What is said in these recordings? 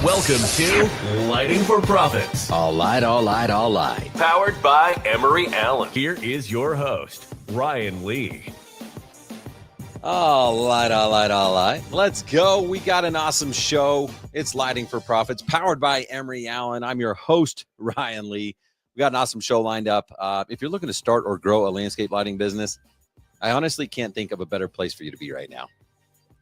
Welcome to Lighting for Profits. All light. Powered by Emery Allen. Here is your host, Ryan Lee. All light. Let's go. We got an awesome show. It's Lighting for Profits, powered by Emery Allen. I'm your host, Ryan Lee. We got an awesome show lined up. If you're looking to start or grow a landscape lighting business, I honestly can't think of a better place for you to be right now.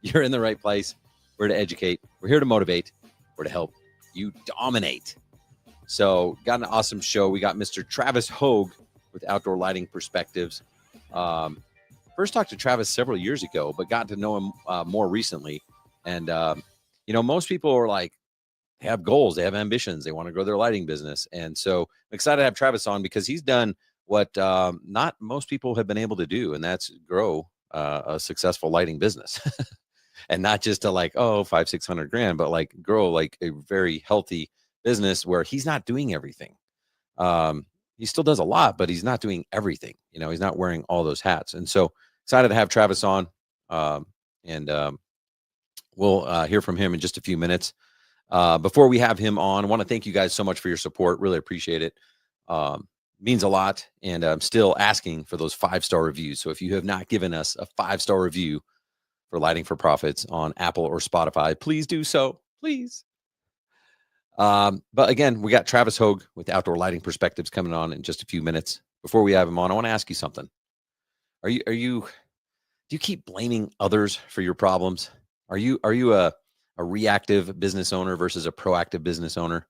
You're in the right place. We're to educate. We're here to motivate. We're to help you dominate. So got an awesome show. We got Mr. Travis Hogue with Outdoor Lighting Perspectives. First talked to Travis several years ago, but got to know him more recently. And, most people are like, they have goals, they have ambitions, they want to grow their lighting business. And so I'm excited to have Travis on because he's done what not most people have been able to do, and that's grow a successful lighting business. And not just to like, $500,000-600,000, but like grow like a very healthy business where he's not doing everything. He still does a lot, but he's not doing everything. He's not wearing all those hats. And so excited to have Travis on. We'll hear from him in just a few minutes. Before we have him on, I want to thank you guys so much for your support. Really appreciate it. Means a lot. And I'm still asking for those 5-star reviews. So if you have not given us a 5-star review for Lighting for Profits on Apple or Spotify, please do so, please. But again, we got Travis Hogue with Outdoor Lighting Perspectives coming on in just a few minutes. Before we have him on, I want to ask you something. Do you keep blaming others for your problems? Are you a reactive business owner versus a proactive business owner?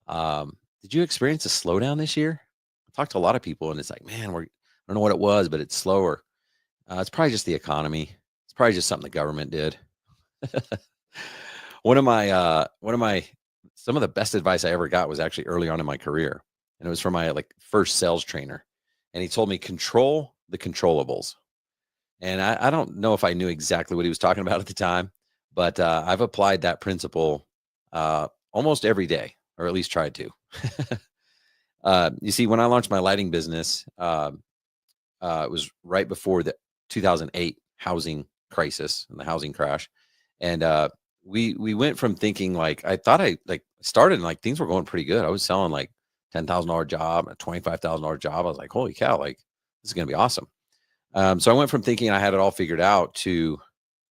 Did you experience a slowdown this year? I talked to a lot of people and it's like, man, I don't know what it was, but it's slower. It's probably just the economy. It's probably just something the government did. Some of the best advice I ever got was actually early on in my career. And it was from my first sales trainer. And he told me, control the controllables. And I don't know if I knew exactly what he was talking about at the time, but I've applied that principle almost every day, or at least tried to. You see, when I launched my lighting business, it was right before the 2008 housing crisis and the housing crash. And we went from thinking I thought I started and things were going pretty good. I was selling $10,000 job, a $25,000 job. I was like, holy cow, this is going to be awesome. So I went from thinking I had it all figured out to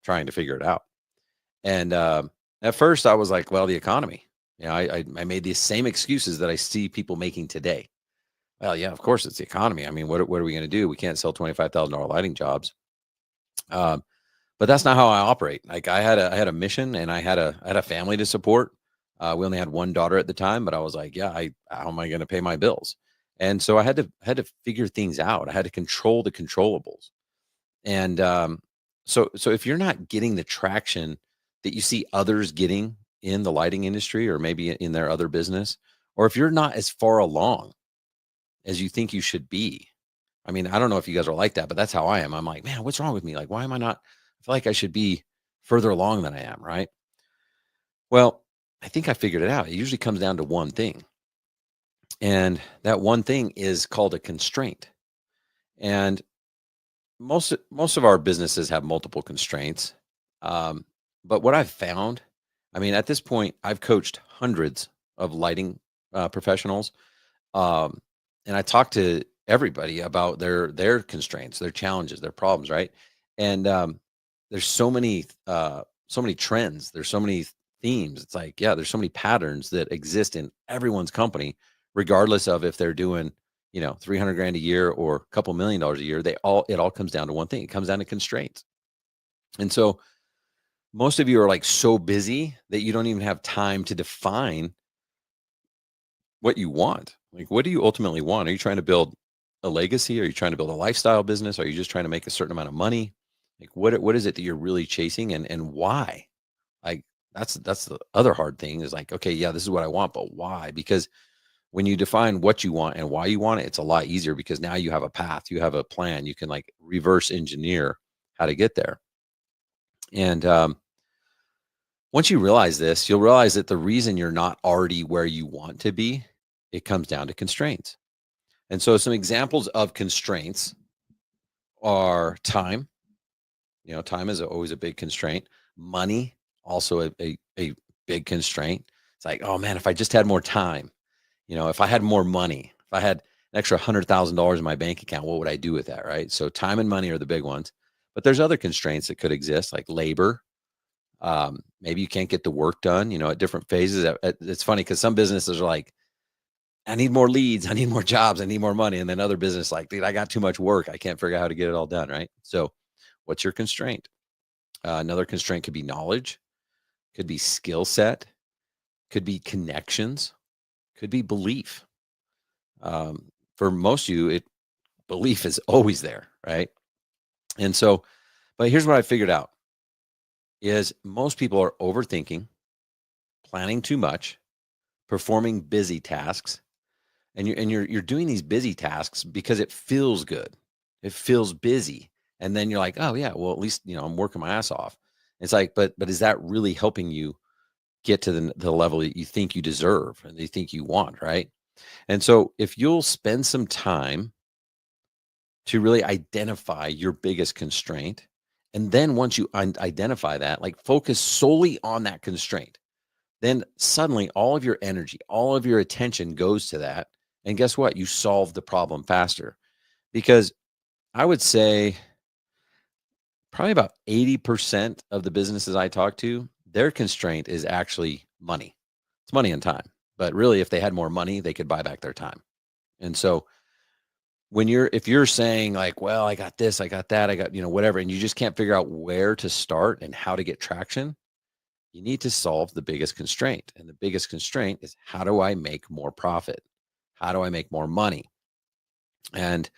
trying to figure it out. And at first I was like, well, the economy, I made the same excuses that I see people making today. Well, yeah, of course it's the economy. I mean, what are we going to do? We can't sell $25,000 lighting jobs. But that's not how I operate. I had a mission and I had a family to support. We only had one daughter at the time, but I was like, yeah, how am I going to pay my bills? And so I had to figure things out. I had to control the controllables. And so if you're not getting the traction that you see others getting in the lighting industry or maybe in their other business, or if you're not as far along as you think you should be, I mean, I don't know if you guys are like that, but that's how I am. I'm like, man, what's wrong with me? Why am I not? I feel like I should be further along than I am, right? Well, I think I figured it out. It usually comes down to one thing. And that one thing is called a constraint. And most of our businesses have multiple constraints. But what I've found, I mean, at this point, I've coached hundreds of lighting professionals. And I talk to everybody about their constraints, their challenges, their problems, right? And there's so many trends. There's so many themes. It's there's so many patterns that exist in everyone's company, regardless of if they're doing, $300,000 a year or a couple $1 million a year. It all comes down to one thing. It comes down to constraints. And so most of you are so busy that you don't even have time to define what you want. What do you ultimately want? Are you trying to build a legacy? Are you trying to build a lifestyle business? Are you just trying to make a certain amount of money? What is it that you're really chasing and why? That's the other hard thing is okay, yeah, this is what I want, but why? Because when you define what you want and why you want it, it's a lot easier because now you have a path, you have a plan, you can reverse engineer how to get there. And once you realize this, you'll realize that the reason you're not already where you want to be, it comes down to constraints. And so some examples of constraints are time. Time is always a big constraint. Money, also a big constraint. It's like, oh man, if I just had more time, if I had more money, if I had an extra $100,000 in my bank account, what would I do with that? Right. So time and money are the big ones, but there's other constraints that could exist, like labor. Maybe you can't get the work done, at different phases. It's funny because some businesses are like, I need more leads, I need more jobs, I need more money. And then other business like, dude, I got too much work. I can't figure out how to get it all done. Right. So what's your constraint? Another constraint could be knowledge, could be skill set, could be connections, could be belief. For most of you, belief is always there, right? And so, but here's what I figured out is most people are overthinking, planning too much, performing busy tasks, and you're doing these busy tasks because it feels good. It feels busy. And then you're like, oh yeah, well, at least, I'm working my ass off. It's like, but is that really helping you get to the level that you think you deserve and you think you want, right? And so if you'll spend some time to really identify your biggest constraint, and then once you identify that, like focus solely on that constraint, then suddenly all of your energy, all of your attention goes to that. And guess what? You solve the problem faster. Because I would say probably about 80% of the businesses I talk to, their constraint is actually money. It's money and time. But really, if they had more money, they could buy back their time. And so if you're saying like, well, I got this, I got that, I got, whatever, and you just can't figure out where to start and how to get traction, you need to solve the biggest constraint. And the biggest constraint is, how do I make more profit? How do I make more money? And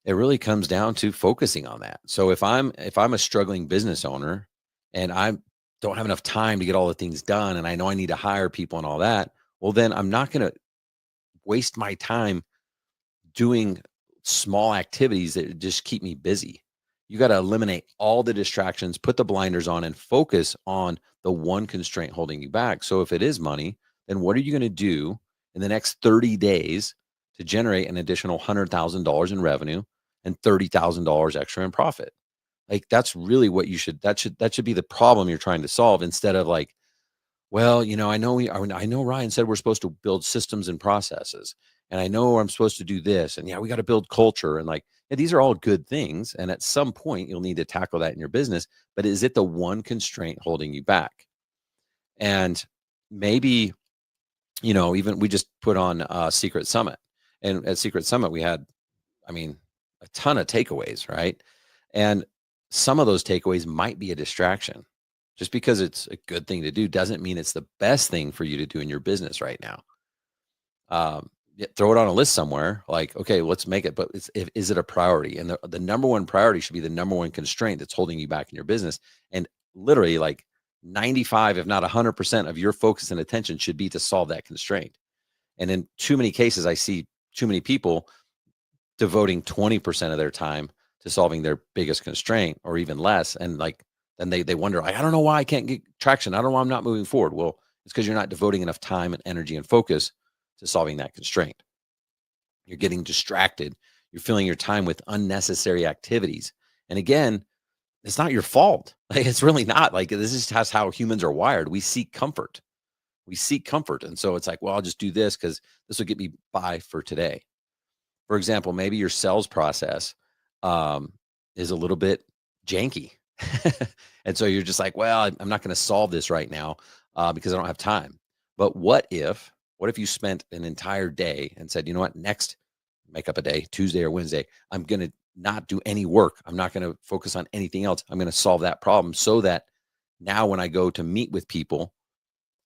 it really comes down to focusing on that. So if I'm a struggling business owner and I don't have enough time to get all the things done, and I know I need to hire people and all that, well, then I'm not going to waste my time doing small activities that just keep me busy. You got to eliminate all the distractions, put the blinders on, and focus on the one constraint holding you back. So if it is money, then what are you going to do in the next 30 days to generate an additional $100,000 in revenue and $30,000 extra in profit? Like that's really what that should be the problem you're trying to solve, instead of like, well, I know Ryan said we're supposed to build systems and processes, and I know I'm supposed to do this, and yeah, we got to build culture, and like, yeah, these are all good things, and at some point you'll need to tackle that in your business. But is it the one constraint holding you back? And maybe, even we just put on Secret Summit, and at Secret Summit we had, I mean, a ton of takeaways, right? And some of those takeaways might be a distraction. Just because it's a good thing to do doesn't mean it's the best thing for you to do in your business right now. Throw it on a list somewhere. Like, okay, let's make it. But is it a priority? And the number one priority should be the number one constraint that's holding you back in your business. And literally, like 95, if not 100% of your focus and attention should be to solve that constraint. And in too many cases, I see too many people devoting 20% of their time to solving their biggest constraint, or even less. And like, then they wonder, I don't know why I can't get traction. I don't know why I'm not moving forward. Well, it's because you're not devoting enough time and energy and focus to solving that constraint. You're getting distracted. You're filling your time with unnecessary activities. And again, it's not your fault. Like, it's really not. Like, this is just how humans are wired. We seek comfort. And so it's like, well, I'll just do this because this will get me by for today. For example, maybe your sales process is a little bit janky. And so you're just like, well, I'm not going to solve this right now because I don't have time. But what if you spent an entire day and said, you know what, next, make up a day, Tuesday or Wednesday, I'm going to not do any work. I'm not going to focus on anything else. I'm going to solve that problem, so that now when I go to meet with people,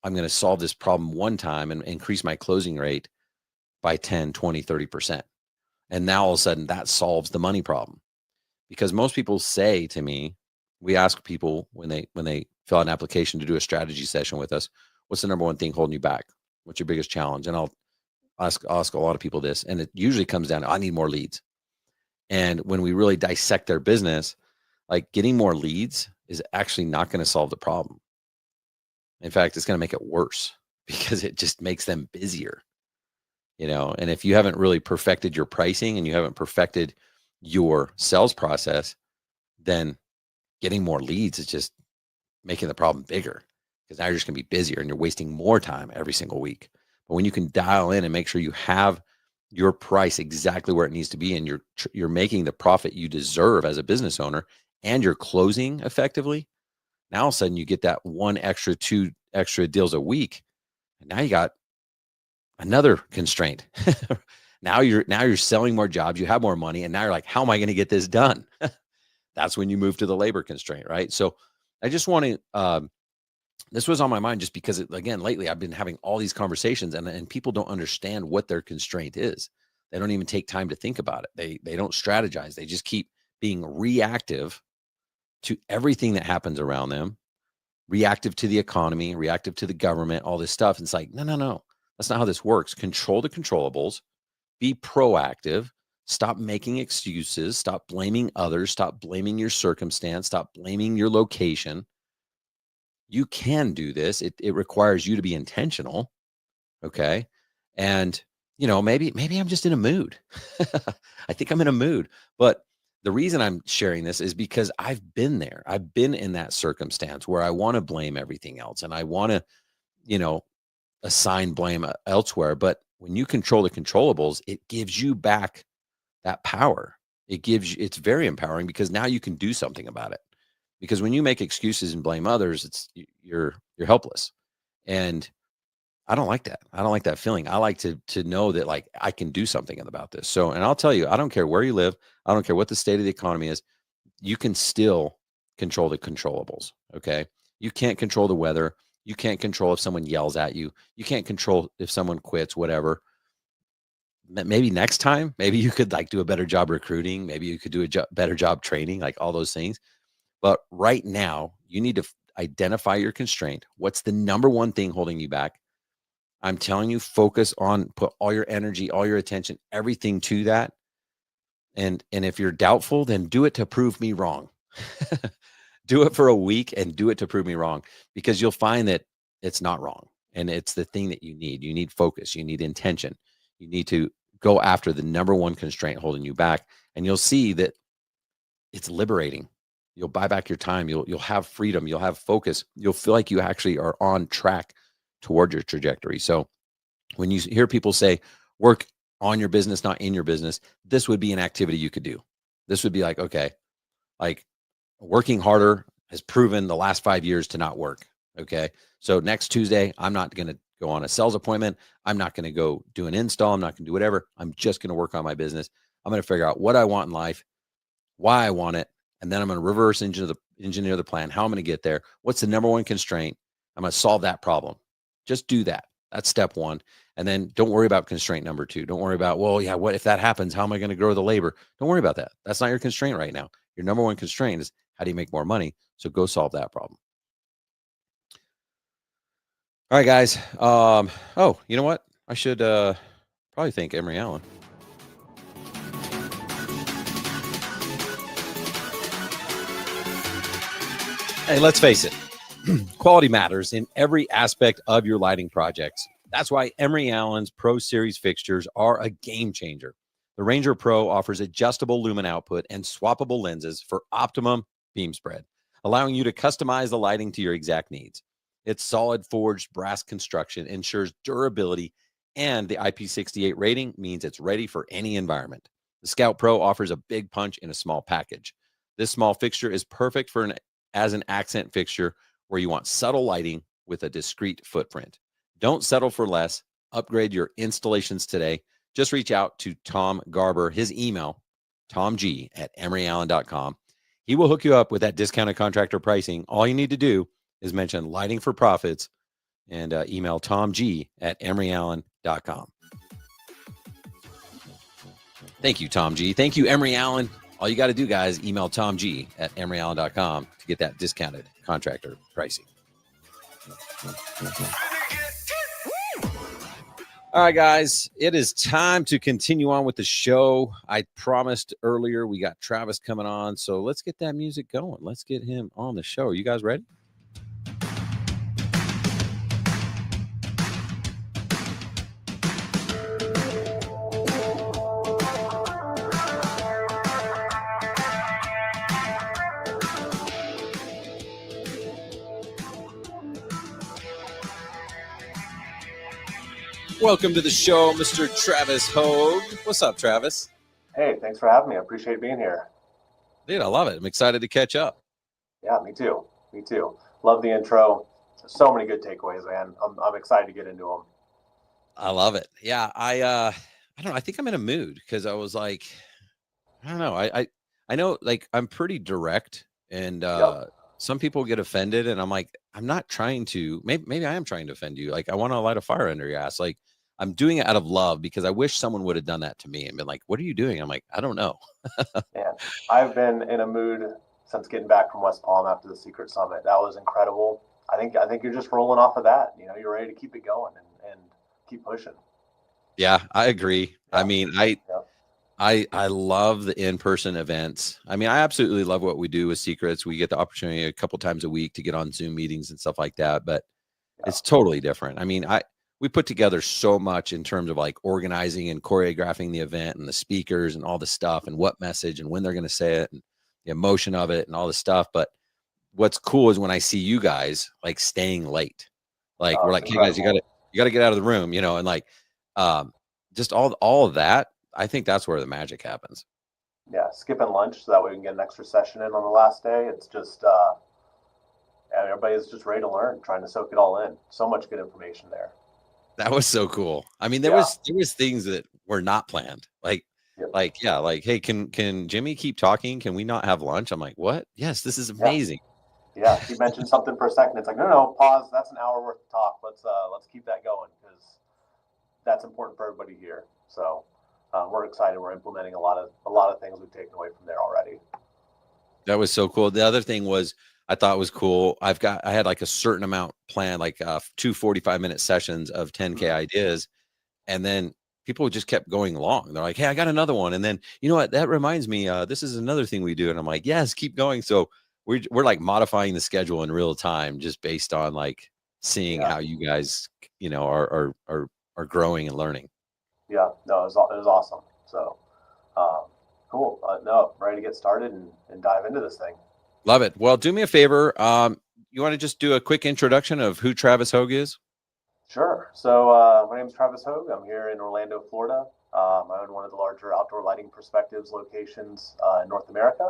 I'm going to solve this problem one time and increase my closing rate by 10, 20, 30%. And now all of a sudden that solves the money problem. Because most people say to me, we ask people when they fill out an application to do a strategy session with us, what's the number one thing holding you back? What's your biggest challenge? And I'll ask a lot of people this, and it usually comes down to, I need more leads. And when we really dissect their business, like, getting more leads is actually not going to solve the problem. In fact, it's going to make it worse, because it just makes them busier. And if you haven't really perfected your pricing and you haven't perfected your sales process, then getting more leads is just making the problem bigger, because now you're just going to be busier and you're wasting more time every single week. But when you can dial in and make sure you have your price exactly where it needs to be, and you're making the profit you deserve as a business owner, and you're closing effectively, now all of a sudden you get that two extra deals a week, and now you got another constraint. Now you're selling more jobs, you have more money, and now you're like, how am I going to get this done? That's when you move to the labor constraint, right? So I just want to this was on my mind just because, again, lately I've been having all these conversations, and people don't understand what their constraint is. They don't even take time to think about it. They don't strategize. They just keep being reactive to everything that happens around them, reactive to the economy, reactive to the government, all this stuff. And it's like, no, that's not how this works. Control the controllables, be proactive, stop making excuses, stop blaming others, stop blaming your circumstance, stop blaming your location. You can do this. It requires you to be intentional. Okay. And, maybe I'm just in a mood. I think I'm in a mood. But the reason I'm sharing this is because I've been there. I've been in that circumstance where I want to blame everything else, and I want to, assign blame elsewhere. But when you control the controllables, it gives you back that power. It's very empowering, because now you can do something about it. Because when you make excuses and blame others, you're helpless. And I don't like that. I don't like that feeling. I like to know that, like, I can do something about this. So, and I'll tell you, I don't care where you live. I don't care what the state of the economy is. You can still control the controllables. Okay. You can't control the weather. You can't control if someone yells at you. You can't control if someone quits, whatever. Maybe next time, maybe you could do a better job recruiting. Maybe you could do a better job training, like all those things. But right now, you need to identify your constraint. What's the number one thing holding you back? I'm telling you, put all your energy, all your attention, everything to that. And if you're doubtful, then do it to prove me wrong. Do it for a week and do it to prove me wrong, because you'll find that it's not wrong. And it's the thing that you need. You need focus. You need intention. You need to go after the number one constraint holding you back. And you'll see that it's liberating. You'll buy back your time. You'll have freedom. You'll have focus. You'll feel like you actually are on track toward your trajectory. So when you hear people say, work on your business, not in your business, this would be an activity you could do. This would be like, okay, like, working harder has proven the last 5 years to not work. Okay. So next Tuesday, I'm not going to go on a sales appointment. I'm not going to go do an install. I'm not going to do whatever. I'm just going to work on my business. I'm going to figure out what I want in life, why I want it. And then I'm going to reverse engineer the plan, how I'm going to get there. What's the number one constraint? I'm going to solve that problem. Just do that. That's step one. And then don't worry about constraint number two. Don't worry about, well, yeah, what if that happens? How am I going to grow the labor? Don't worry about that. That's not your constraint right now. Your number one constraint is, how do you make more money? So go solve that problem. All right, guys. Oh, you know what? I should probably thank Emery Allen. Hey, let's face it. Quality matters in every aspect of your lighting projects. That's why Emery Allen's Pro Series fixtures are a game changer. The Ranger Pro offers adjustable lumen output and swappable lenses for optimum beam spread, allowing you to customize the lighting to your exact needs. Its solid forged brass construction ensures durability, and the IP68 rating means it's ready for any environment. The Scout Pro offers a big punch in a small package. This small fixture is perfect as an accent fixture where you want subtle lighting with a discreet footprint. Don't settle for less. Upgrade your installations today. Just reach out to Tom Garber, his email, tomg@emeryallen.com. He will hook you up with that discounted contractor pricing. All you need to do is mention Lighting for Profits and email tomg@emeryallen.com. Thank you, Tom G. Thank you, Emery Allen. All you got to do, guys, email tomg@emeryallen.com to get that discounted contractor pricing. All right, guys, it is time to continue on with the show. I promised earlier we got Travis coming on, so let's get that music going. Let's get him on the show. Are you guys ready? Welcome to the show, Mr. Travis Hogue. What's up, Travis? Hey, thanks for having me. I appreciate being here. Dude, I love it. I'm excited to catch up. Yeah, me too. Me too. Love the intro. So many good takeaways, man. I'm excited to get into them. I love it. Yeah, I don't know. I think I'm in a mood because I was like, I don't know. I know like I'm pretty direct and Yep. some people get offended and I'm like, I'm not trying to, maybe I am trying to offend you. Like I want to light a fire under your ass. Like I'm doing it out of love because I wish someone would have done that to me and been like, what are you doing? I'm like, I don't know. And I've been in a mood since getting back from West Palm after the Secret Summit. That was incredible. I think you're just rolling off of that. You know, you're ready to keep it going and keep pushing. Yeah, I agree. Yeah. I mean, Yeah. I love the in-person events. I mean, I absolutely love what we do with Secrets. We get the opportunity a couple times a week to get on Zoom meetings and stuff like that, but it's totally different. I mean, we put together so much in terms of like organizing and choreographing the event and the speakers and all the stuff and what message and when they're going to say it and the emotion of it and all the stuff. But what's cool is when I see you guys like staying late. Like we're like, hey guys, you gotta get out of the room, you know, and like just all of that. I think that's where the magic happens. Yeah, skipping lunch so that way we can get an extra session in on the last day. It's just everybody's just ready to learn, trying to soak it all in. So much good information there. That was so cool. I mean, there was things that were not planned. Yep. Like, hey, can Jimmy keep talking? Can we not have lunch? I'm like, what? Yes, this is amazing. Yeah, he mentioned something for a second. It's like, no, pause. That's an hour worth of talk. Let's keep that going because that's important for everybody here. So we're excited. We're implementing a lot of things we've taken away from there already. That was so cool. The other thing was I thought was cool. I had like a certain amount planned, like 2 45-minute sessions of 10K ideas. And then people just kept going along. They're like, hey, I got another one. And then, you know what? That reminds me, this is another thing we do. And I'm like, yes, keep going. So we're like modifying the schedule in real time just based on like seeing how you guys, you know, are growing and learning. Yeah, no, it was awesome. So cool. No, ready to get started and dive into this thing. Love it. Well, do me a favor. You want to just do a quick introduction of who Travis Hogue is? Sure. So my name is Travis Hogue. I'm here in Orlando, Florida. I own one of the larger outdoor lighting perspectives locations in North America.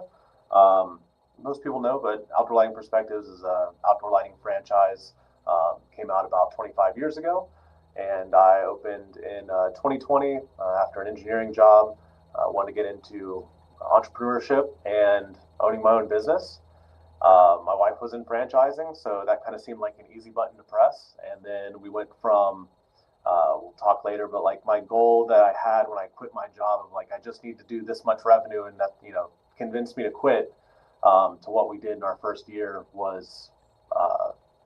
Most people know, but Outdoor Lighting Perspectives is an outdoor lighting franchise. Came out about 25 years ago, and I opened in 2020 after an engineering job. Wanted to get into entrepreneurship and owning my own business. My wife was in franchising, so that kind of seemed like an easy button to press. And then we went from, we'll talk later, but like my goal that I had when I quit my job of like, I just need to do this much revenue and that, you know, convinced me to quit to what we did in our first year was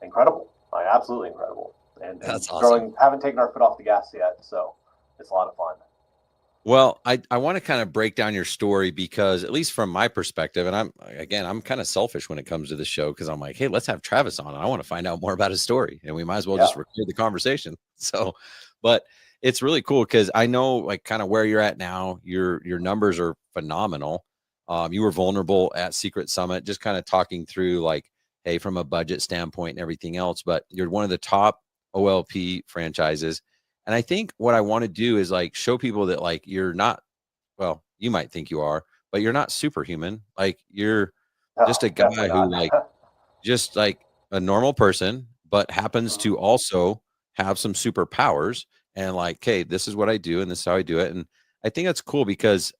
incredible. Absolutely incredible. And That's awesome. growing, haven't taken our foot off the gas yet. So it's a lot of fun. Well, I want to kind of break down your story because at least from my perspective, and I'm kind of selfish when it comes to the show because I'm like, hey, let's have Travis on. And I want to find out more about his story, and we might as well just record the conversation. So, but it's really cool because I know like kind of where you're at now. Your numbers are phenomenal. You were vulnerable at Secret Summit, just kind of talking through like, hey, from a budget standpoint and everything else. But you're one of the top OLP franchises. And I think what I want to do is like show people that like you're not, well, you might think you are, but you're not superhuman. Like you're just a guy who like just like a normal person, but happens to also have some superpowers and like, hey, this is what I do and this is how I do it. And I think that's cool because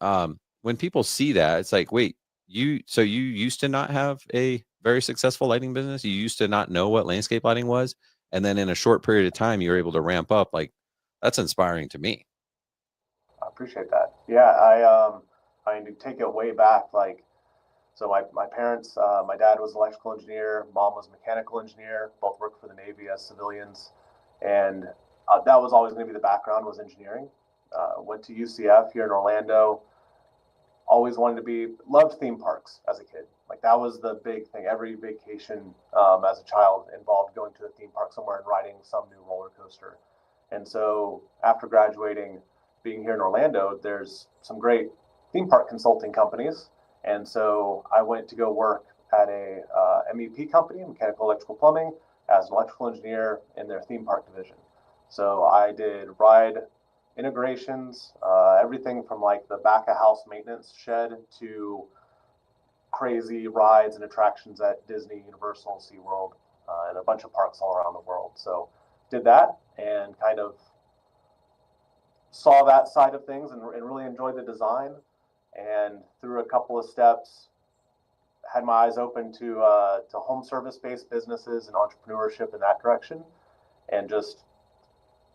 when people see that, it's like, wait, you used to not have a very successful lighting business. You used to not know what landscape lighting was. And then in a short period of time, you were able to ramp up. Like, that's inspiring to me. I appreciate that. Yeah, I mean, to take it way back, like, so my parents, my dad was electrical engineer, mom was mechanical engineer, both worked for the Navy as civilians, and that was always going to be the background was engineering. Went to UCF here in Orlando. Always wanted to be, loved theme parks as a kid. Like that was the big thing. Every vacation as a child involved going to a theme park somewhere and riding some new roller coaster. And so after graduating, being here in Orlando, there's some great theme park consulting companies. And so I went to go work at a MEP company, mechanical electrical plumbing, as an electrical engineer in their theme park division. So I did ride integrations, everything from like the back of house maintenance shed to crazy rides and attractions at Disney, Universal, SeaWorld, and a bunch of parks all around the world. So did that and kind of saw that side of things and really enjoyed the design. And through a couple of steps, had my eyes open to home service based businesses and entrepreneurship in that direction, and just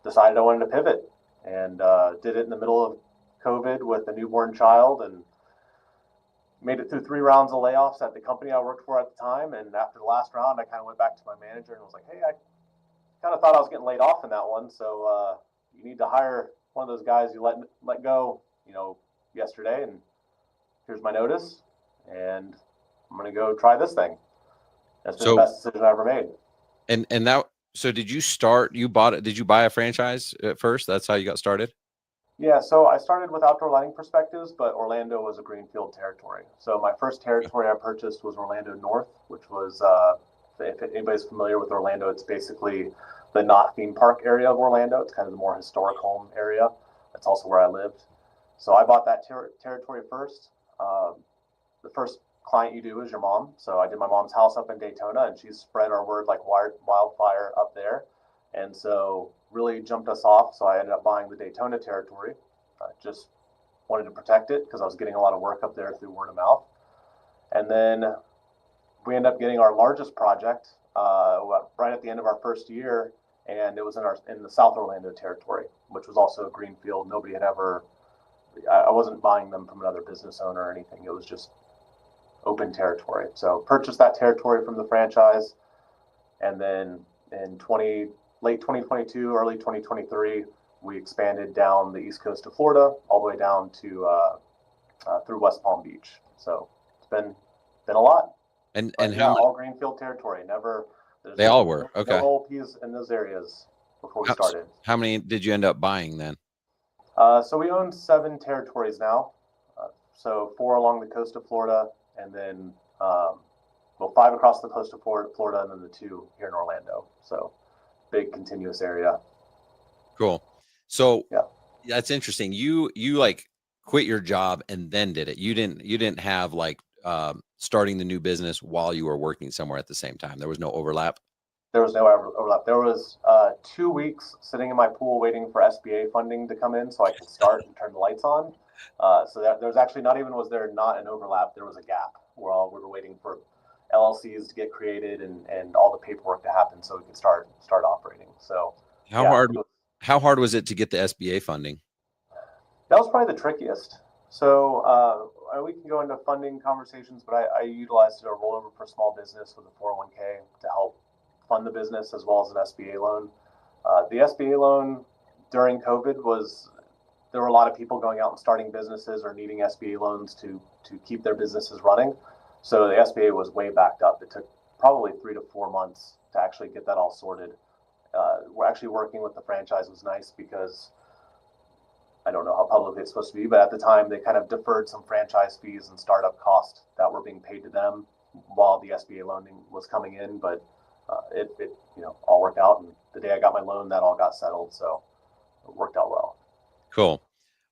decided I wanted to pivot and did it in the middle of COVID with a newborn child and made it through 3 rounds of layoffs at the company I worked for at the time. And after the last round, I kind of went back to my manager and was like, hey, I kind of thought I was getting laid off in that one. So you need to hire one of those guys you let go, yesterday. And here's my notice. And I'm going to go try this thing. That's been the best decision I ever made. And that, so did you start, did you buy a franchise at first? That's how you got started? Yeah, so I started with Outdoor Lighting Perspectives, but Orlando was a greenfield territory. So my first territory I purchased was Orlando North, which was, if anybody's familiar with Orlando, it's basically the not theme park area of Orlando. It's kind of the more historic home area. That's also where I lived. So I bought that territory first. The first client you do is your mom. So I did my mom's house up in Daytona, and she's spread our word like wildfire up there. And so really jumped us off. So I ended up buying the Daytona territory. I just wanted to protect it because I was getting a lot of work up there through word of mouth. And then we ended up getting our largest project right at the end of our first year. And it was in the South Orlando territory, which was also a greenfield. Nobody had ever, I wasn't buying them from another business owner or anything. It was just open territory. So purchased that territory from the franchise. And then in late 2022, early 2023, we expanded down the east coast of Florida, all the way down to through West Palm Beach. So it's been a lot. And all greenfield territory. They all were okay. No OLPs in those areas before we started. How many did you end up buying then? So we own 7 territories now. So 4 along the coast of Florida, and then 5 across the coast of Florida, and then the 2 here in Orlando. So big continuous area. Cool. So yeah, that's interesting. You like quit your job and then did it. You didn't have like starting the new business while you were working somewhere at the same time. There was no overlap. There was no overlap. There was 2 weeks sitting in my pool waiting for SBA funding to come in so I could start and turn the lights on. So that there's actually was there not an overlap, there was a gap where we were waiting for LLCs to get created and all the paperwork to happen so we could start operating. So how hard was it to get the SBA funding? That was probably the trickiest. So we can go into funding conversations, but I utilized a rollover for small business with a 401k to help fund the business as well as an SBA loan. The SBA loan during COVID there were a lot of people going out and starting businesses or needing SBA loans to keep their businesses running. So the SBA was way backed up. It took probably 3 to 4 months to actually get that all sorted. We're actually working with the franchise was nice because I don't know how public it's supposed to be, but at the time they kind of deferred some franchise fees and startup costs that were being paid to them while the SBA loaning was coming in. But it all worked out, and the day I got my loan, that all got settled. So it worked out well. Cool.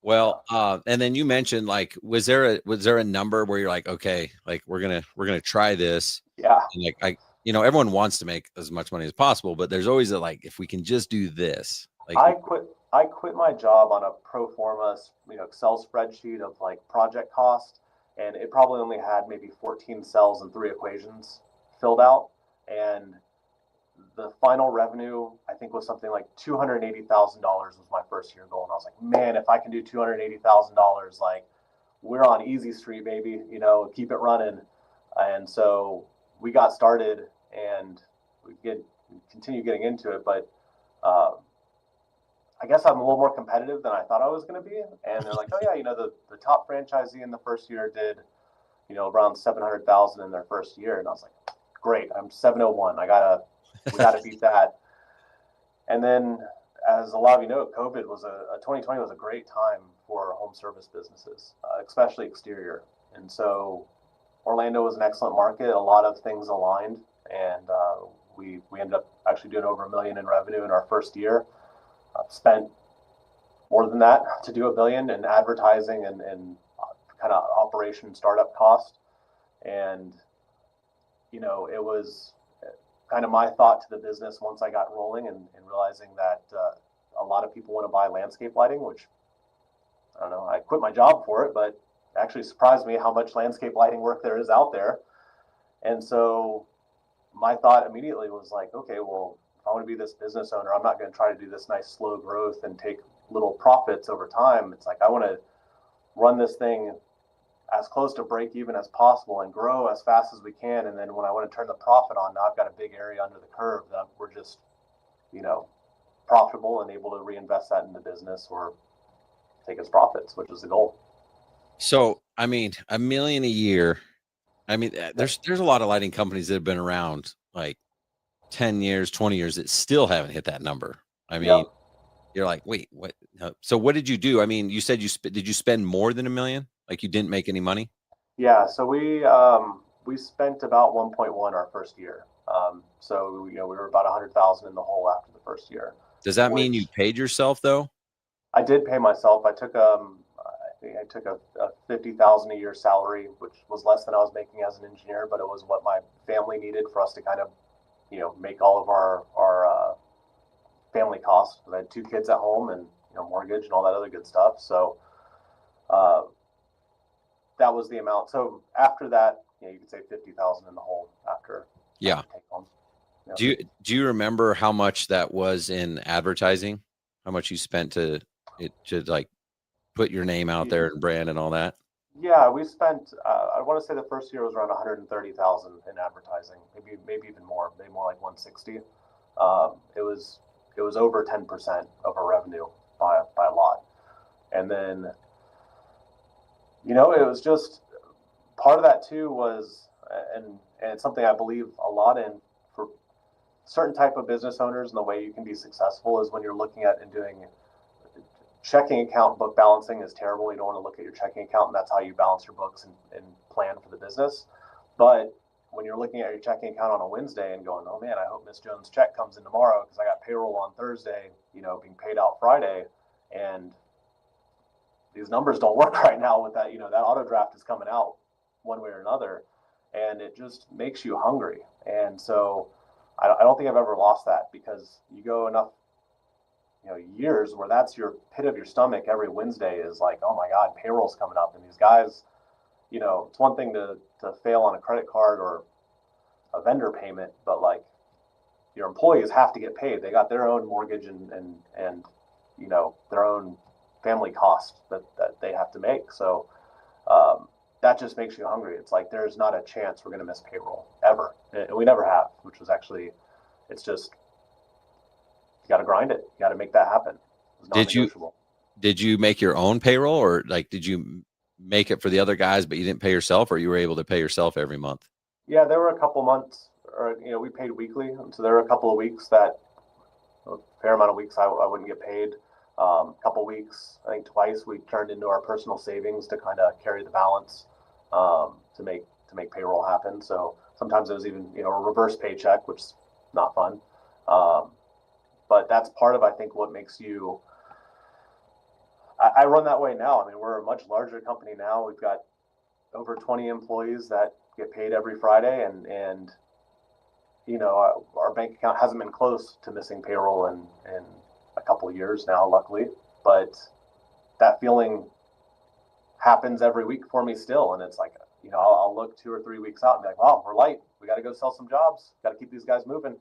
Well, and then you mentioned like, was there a number where you're like, okay, like we're gonna try this? Yeah. And like everyone wants to make as much money as possible, but there's always like, if we can just do this. Like I quit my job on a pro forma, Excel spreadsheet of like project cost, and it probably only had maybe 14 cells and 3 equations filled out, and the final revenue, I think, was something like $280,000 was my first year goal. And I was like, man, if I can do $280,000, like we're on easy street, baby, keep it running. And so we got started and we continue getting into it. But I guess I'm a little more competitive than I thought I was going to be. And they're like, oh yeah, the top franchisee in the first year did, around 700,000 in their first year. And I was like, great, I'm 701. We got to beat that. And then, as a lot of you know, COVID 2020 was a great time for home service businesses, especially exterior. And so Orlando was an excellent market. A lot of things aligned, and we ended up actually doing over $1 million in revenue in our first year. I've spent more than that to do $1 billion in advertising and kind of operation startup cost. And, it was kind of my thought to the business once I got rolling and realizing that a lot of people want to buy landscape lighting, which I don't know, I quit my job for it, but it actually surprised me how much landscape lighting work there is out there. And so my thought immediately was like, okay, well, if I want to be this business owner, I'm not going to try to do this nice slow growth and take little profits over time. It's like I want to run this thing as close to break even as possible and grow as fast as we can. And then when I want to turn the profit on, now I've got a big area under the curve that we're just, profitable and able to reinvest that in the business or take its profits, which is the goal. So, I mean, $1 million a year. I mean, there's a lot of lighting companies that have been around like 10 years, 20 years that still haven't hit that number. I mean, You're like, wait, what? So what did you do? I mean, you said did you spend more than $1 million? Like you didn't make any money? Yeah. So we spent about 1.1 our first year. So we were about 100,000 in the hole after the first year. Does that mean you paid yourself though? I did pay myself. I think I took a 50,000 a year salary, which was less than I was making as an engineer, but it was what my family needed for us to kind of, make all of our family costs. I had 2 kids at home and mortgage and all that other good stuff. So that was the amount. So after that, you could say 50,000 in the hole after. Yeah. Take home. Do you remember how much that was in advertising? How much you spent to like put your name out there and brand and all that? Yeah, we spent. I want to say the first year was around 130,000 in advertising, maybe even more, maybe more like 160. It was over 10% of our revenue by a lot, and then it was just part of that too was, and it's something I believe a lot in for certain type of business owners, and the way you can be successful is when you're looking at and doing checking account book balancing is terrible. You don't want to look at your checking account and that's how you balance your books and plan for the business. But when you're looking at your checking account on a Wednesday and going, oh man, I hope Miss Jones' check comes in tomorrow because I got payroll on Thursday, being paid out Friday, and these numbers don't work right now with that, that auto draft is coming out one way or another, and it just makes you hungry. And so I don't think I've ever lost that, because you go enough years where that's your pit of your stomach every Wednesday is like, oh my God, payroll's coming up. And these guys, it's one thing to fail on a credit card or a vendor payment, but like your employees have to get paid. They got their own mortgage and their own family costs that they have to make. So that just makes you hungry. It's like, there's not a chance we're going to miss payroll ever. And we never have, which was actually, it's just, you got to grind it. You got to make that happen. Did you make your own payroll, or like, did you make it for the other guys, but you didn't pay yourself, or you were able to pay yourself every month? Yeah, there were a couple months, or, we paid weekly. And so there were a couple of weeks that, a fair amount of weeks I wouldn't get paid. A couple weeks, I think twice, we turned into our personal savings to kind of carry the balance to make payroll happen. So sometimes it was even, a reverse paycheck, which is not fun. But that's part of, I think, what makes you. I run that way now. I mean, we're a much larger company now. We've got over 20 employees that get paid every Friday, and our bank account hasn't been close to missing payroll in a couple of years now, luckily. But that feeling happens every week for me still, and it's like, I'll look 2 or 3 weeks out and be like, wow, we're light. We got to go sell some jobs. Got to keep these guys moving.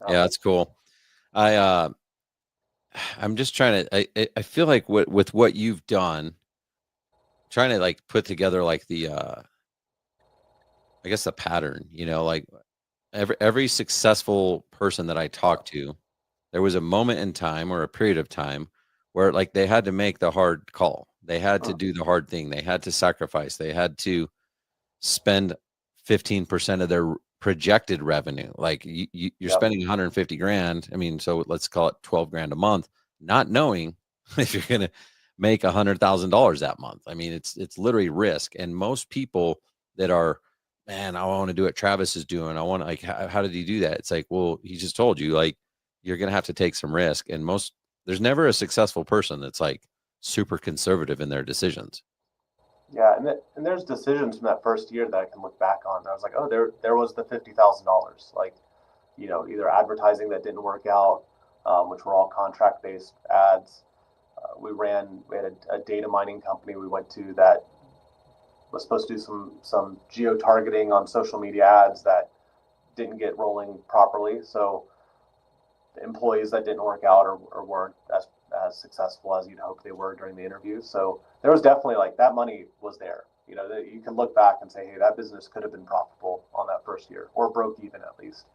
Yeah, that's cool. I'm just trying to, I feel like with what you've done, trying to like put together like the, I guess the pattern, like every successful person that I talked to, there was a moment in time or a period of time where like they had to make the hard call. They had to do the hard thing. They had to sacrifice. They had to spend 15% of their projected revenue. Like you're spending 150 grand. I mean, so let's call it 12 grand a month, not knowing if you're going to make $100,000 that month. I mean, it's literally risk. And most people that are, man, I want to do what Travis is doing. I want to, like, how did he do that? It's like, well, he just told you, like, you're going to have to take some risk. And there's never a successful person that's like super conservative in their decisions. Yeah, and there's decisions from that first year that I can look back on. I was like, oh, there was the $50,000, like, either advertising that didn't work out, which were all contract based ads. We had a data mining company we went to that was supposed to do some geo targeting on social media ads that didn't get rolling properly. So the employees that didn't work out or weren't as successful as you'd hope they were during the interview. So there was definitely like that money was there. You can look back and say, hey, that business could have been profitable on that first year or broke even at least.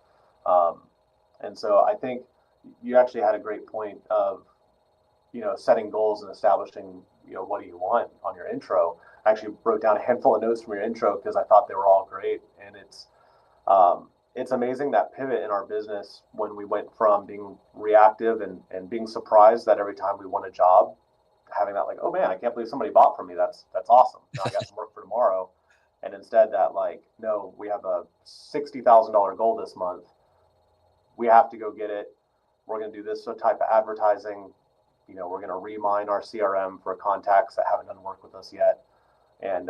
And so I think you actually had a great point of, setting goals and establishing, what do you want on your intro. I actually wrote down a handful of notes from your intro because I thought they were all great. And it's amazing that pivot in our business when we went from being reactive and being surprised that every time we won a job, having that like, oh man, I can't believe somebody bought from me. That's awesome. Now I got some work for tomorrow. And instead that like, no, we have a $60,000 goal this month. We have to go get it. We're going to do this type of advertising. We're going to remine our CRM for contacts that haven't done work with us yet. And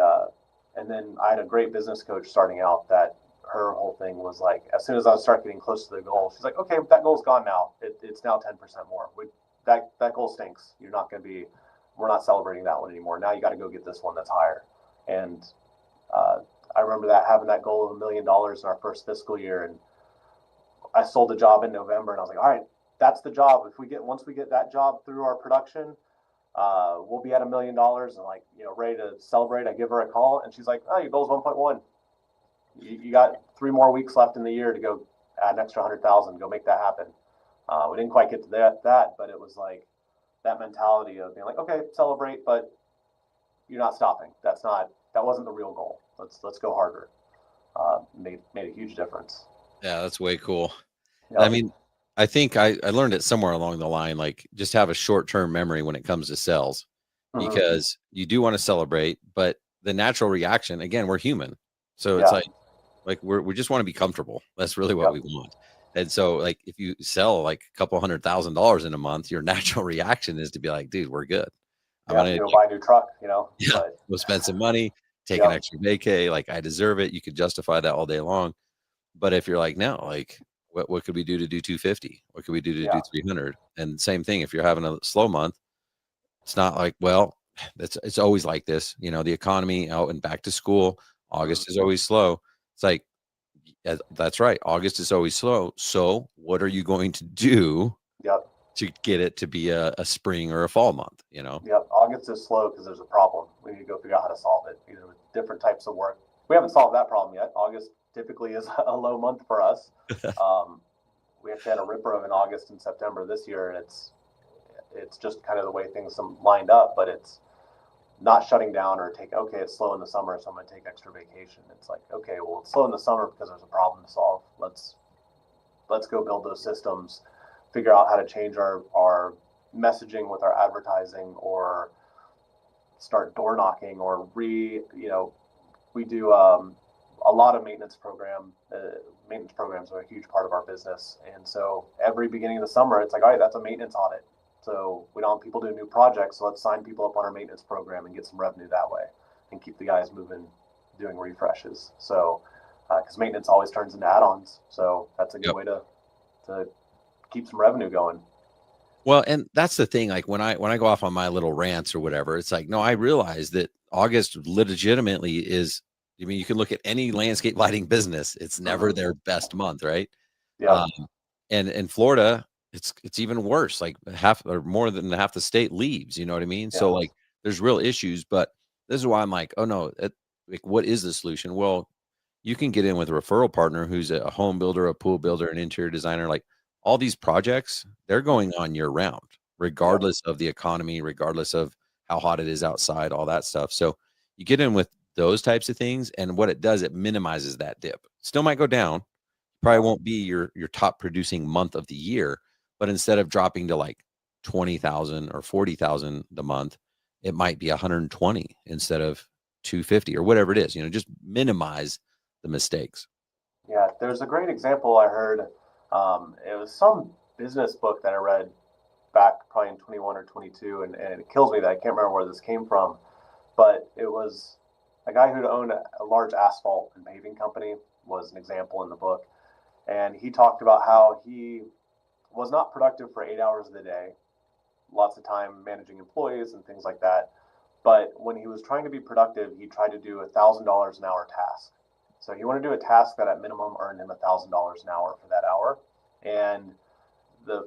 then I had a great business coach starting out that her whole thing was like, as soon as I start getting close to the goal, she's like, okay, that goal's gone now. It's now 10% more. That goal stinks. We're not celebrating that one anymore. Now you got to go get this one that's higher. And I remember having that goal of $1 million in our first fiscal year. And I sold a job in November and I was like, all right, that's the job. Once we get that job through our production, we'll be at $1 million and like, ready to celebrate. I give her a call and she's like, oh, your goal's 1.1. You got 3 more weeks left in the year to go add an extra 100,000, go make that happen. We didn't quite get to that, but it was like that mentality of being like, okay, celebrate, but you're not stopping. That wasn't the real goal. Let's go harder. Made a huge difference. Yeah, that's way cool. Yep. I mean, I think I learned it somewhere along the line, like just have a short-term memory when it comes to sales, because you do want to celebrate, but the natural reaction, again, we're human. So it's like we just want to be comfortable. That's really what we want. And so like if you sell like a couple $100,000 in a month, your natural reaction is to be like, dude, we're good. I'm gonna buy a new truck, we'll spend some money, take an extra vacay, like I deserve it. You could justify that all day long. But if you're like, no, like what could we do to do 250? What could we do to do 300? And same thing, if you're having a slow month, it's not like, well, it's always like this, the economy out and back to school. August is always slow. It's like, that's right. August is always slow. So what are you going to do to get it to be a spring or a fall month, Yep. August is slow because there's a problem. We need to go figure out how to solve it, either with different types of work. We haven't solved that problem yet. August typically is a low month for us. We actually had a ripper of an August and September this year, and it's just kind of the way things lined up, but it's not shutting down or okay, it's slow in the summer, so I'm going to take extra vacation. It's like, okay, well, it's slow in the summer because there's a problem to solve. Let's go build those systems, figure out how to change our messaging with our advertising, or start door knocking, or we do a lot of maintenance programs. Maintenance programs are a huge part of our business. And so every beginning of the summer, it's like, all right, that's a maintenance audit. So we don't want people doing new projects. So let's sign people up on our maintenance program and get some revenue that way and keep the guys moving, doing refreshes. So, because maintenance always turns into add-ons. So that's a good way to keep some revenue going. Well, and that's the thing. Like when I go off on my little rants or whatever, it's like, no, I realize that August legitimately is, I mean, you can look at any landscape lighting business. It's never their best month, right? Yeah. And in Florida, it's even worse. Like half or more than half the state leaves. You know what I mean? Yeah. So like, there's real issues. But this is why I'm like, oh no, like, what is the solution? Well, you can get in with a referral partner who's a home builder, a pool builder, an interior designer. Like all these projects, they're going on year round, regardless of the economy, regardless of how hot it is outside, all that stuff. So you get in with those types of things, and what it does, it minimizes that dip. Still might go down, probably won't be your top producing month of the year, but instead of dropping to like 20,000 or 40,000 the month, it might be 120 instead of 250 or whatever it is. Just minimize the mistakes. Yeah, there's a great example I heard. It was some business book that I read back probably in 21 or 22, and it kills me that I can't remember where this came from, but it was a guy who'd owned a large asphalt and paving company was an example in the book. And he talked about how he was not productive for 8 hours of the day, lots of time managing employees and things like that. But when he was trying to be productive, he tried to do $1,000 an hour task. So he wanted to do a task that at minimum earned him $1,000 an hour for that hour. And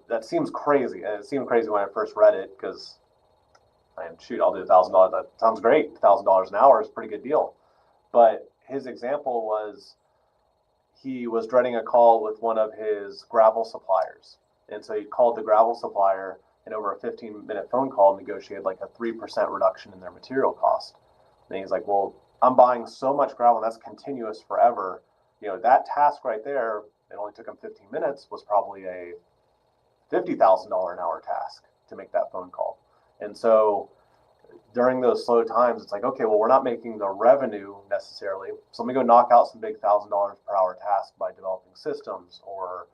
that seems crazy. And it seemed crazy when I first read it because, shoot, I'll do $1,000. That sounds great. $1,000 an hour is a pretty good deal. But his example was he was dreading a call with one of his gravel suppliers. And so he called the gravel supplier and over a 15-minute phone call negotiated like a 3% reduction in their material cost. And he's like, well, I'm buying so much gravel and that's continuous forever. That task right there, it only took him 15 minutes, was probably a $50,000 an hour task to make that phone call. And so during those slow times, it's like, okay, well, we're not making the revenue necessarily. So let me go knock out some big $1,000 per hour tasks by developing systems or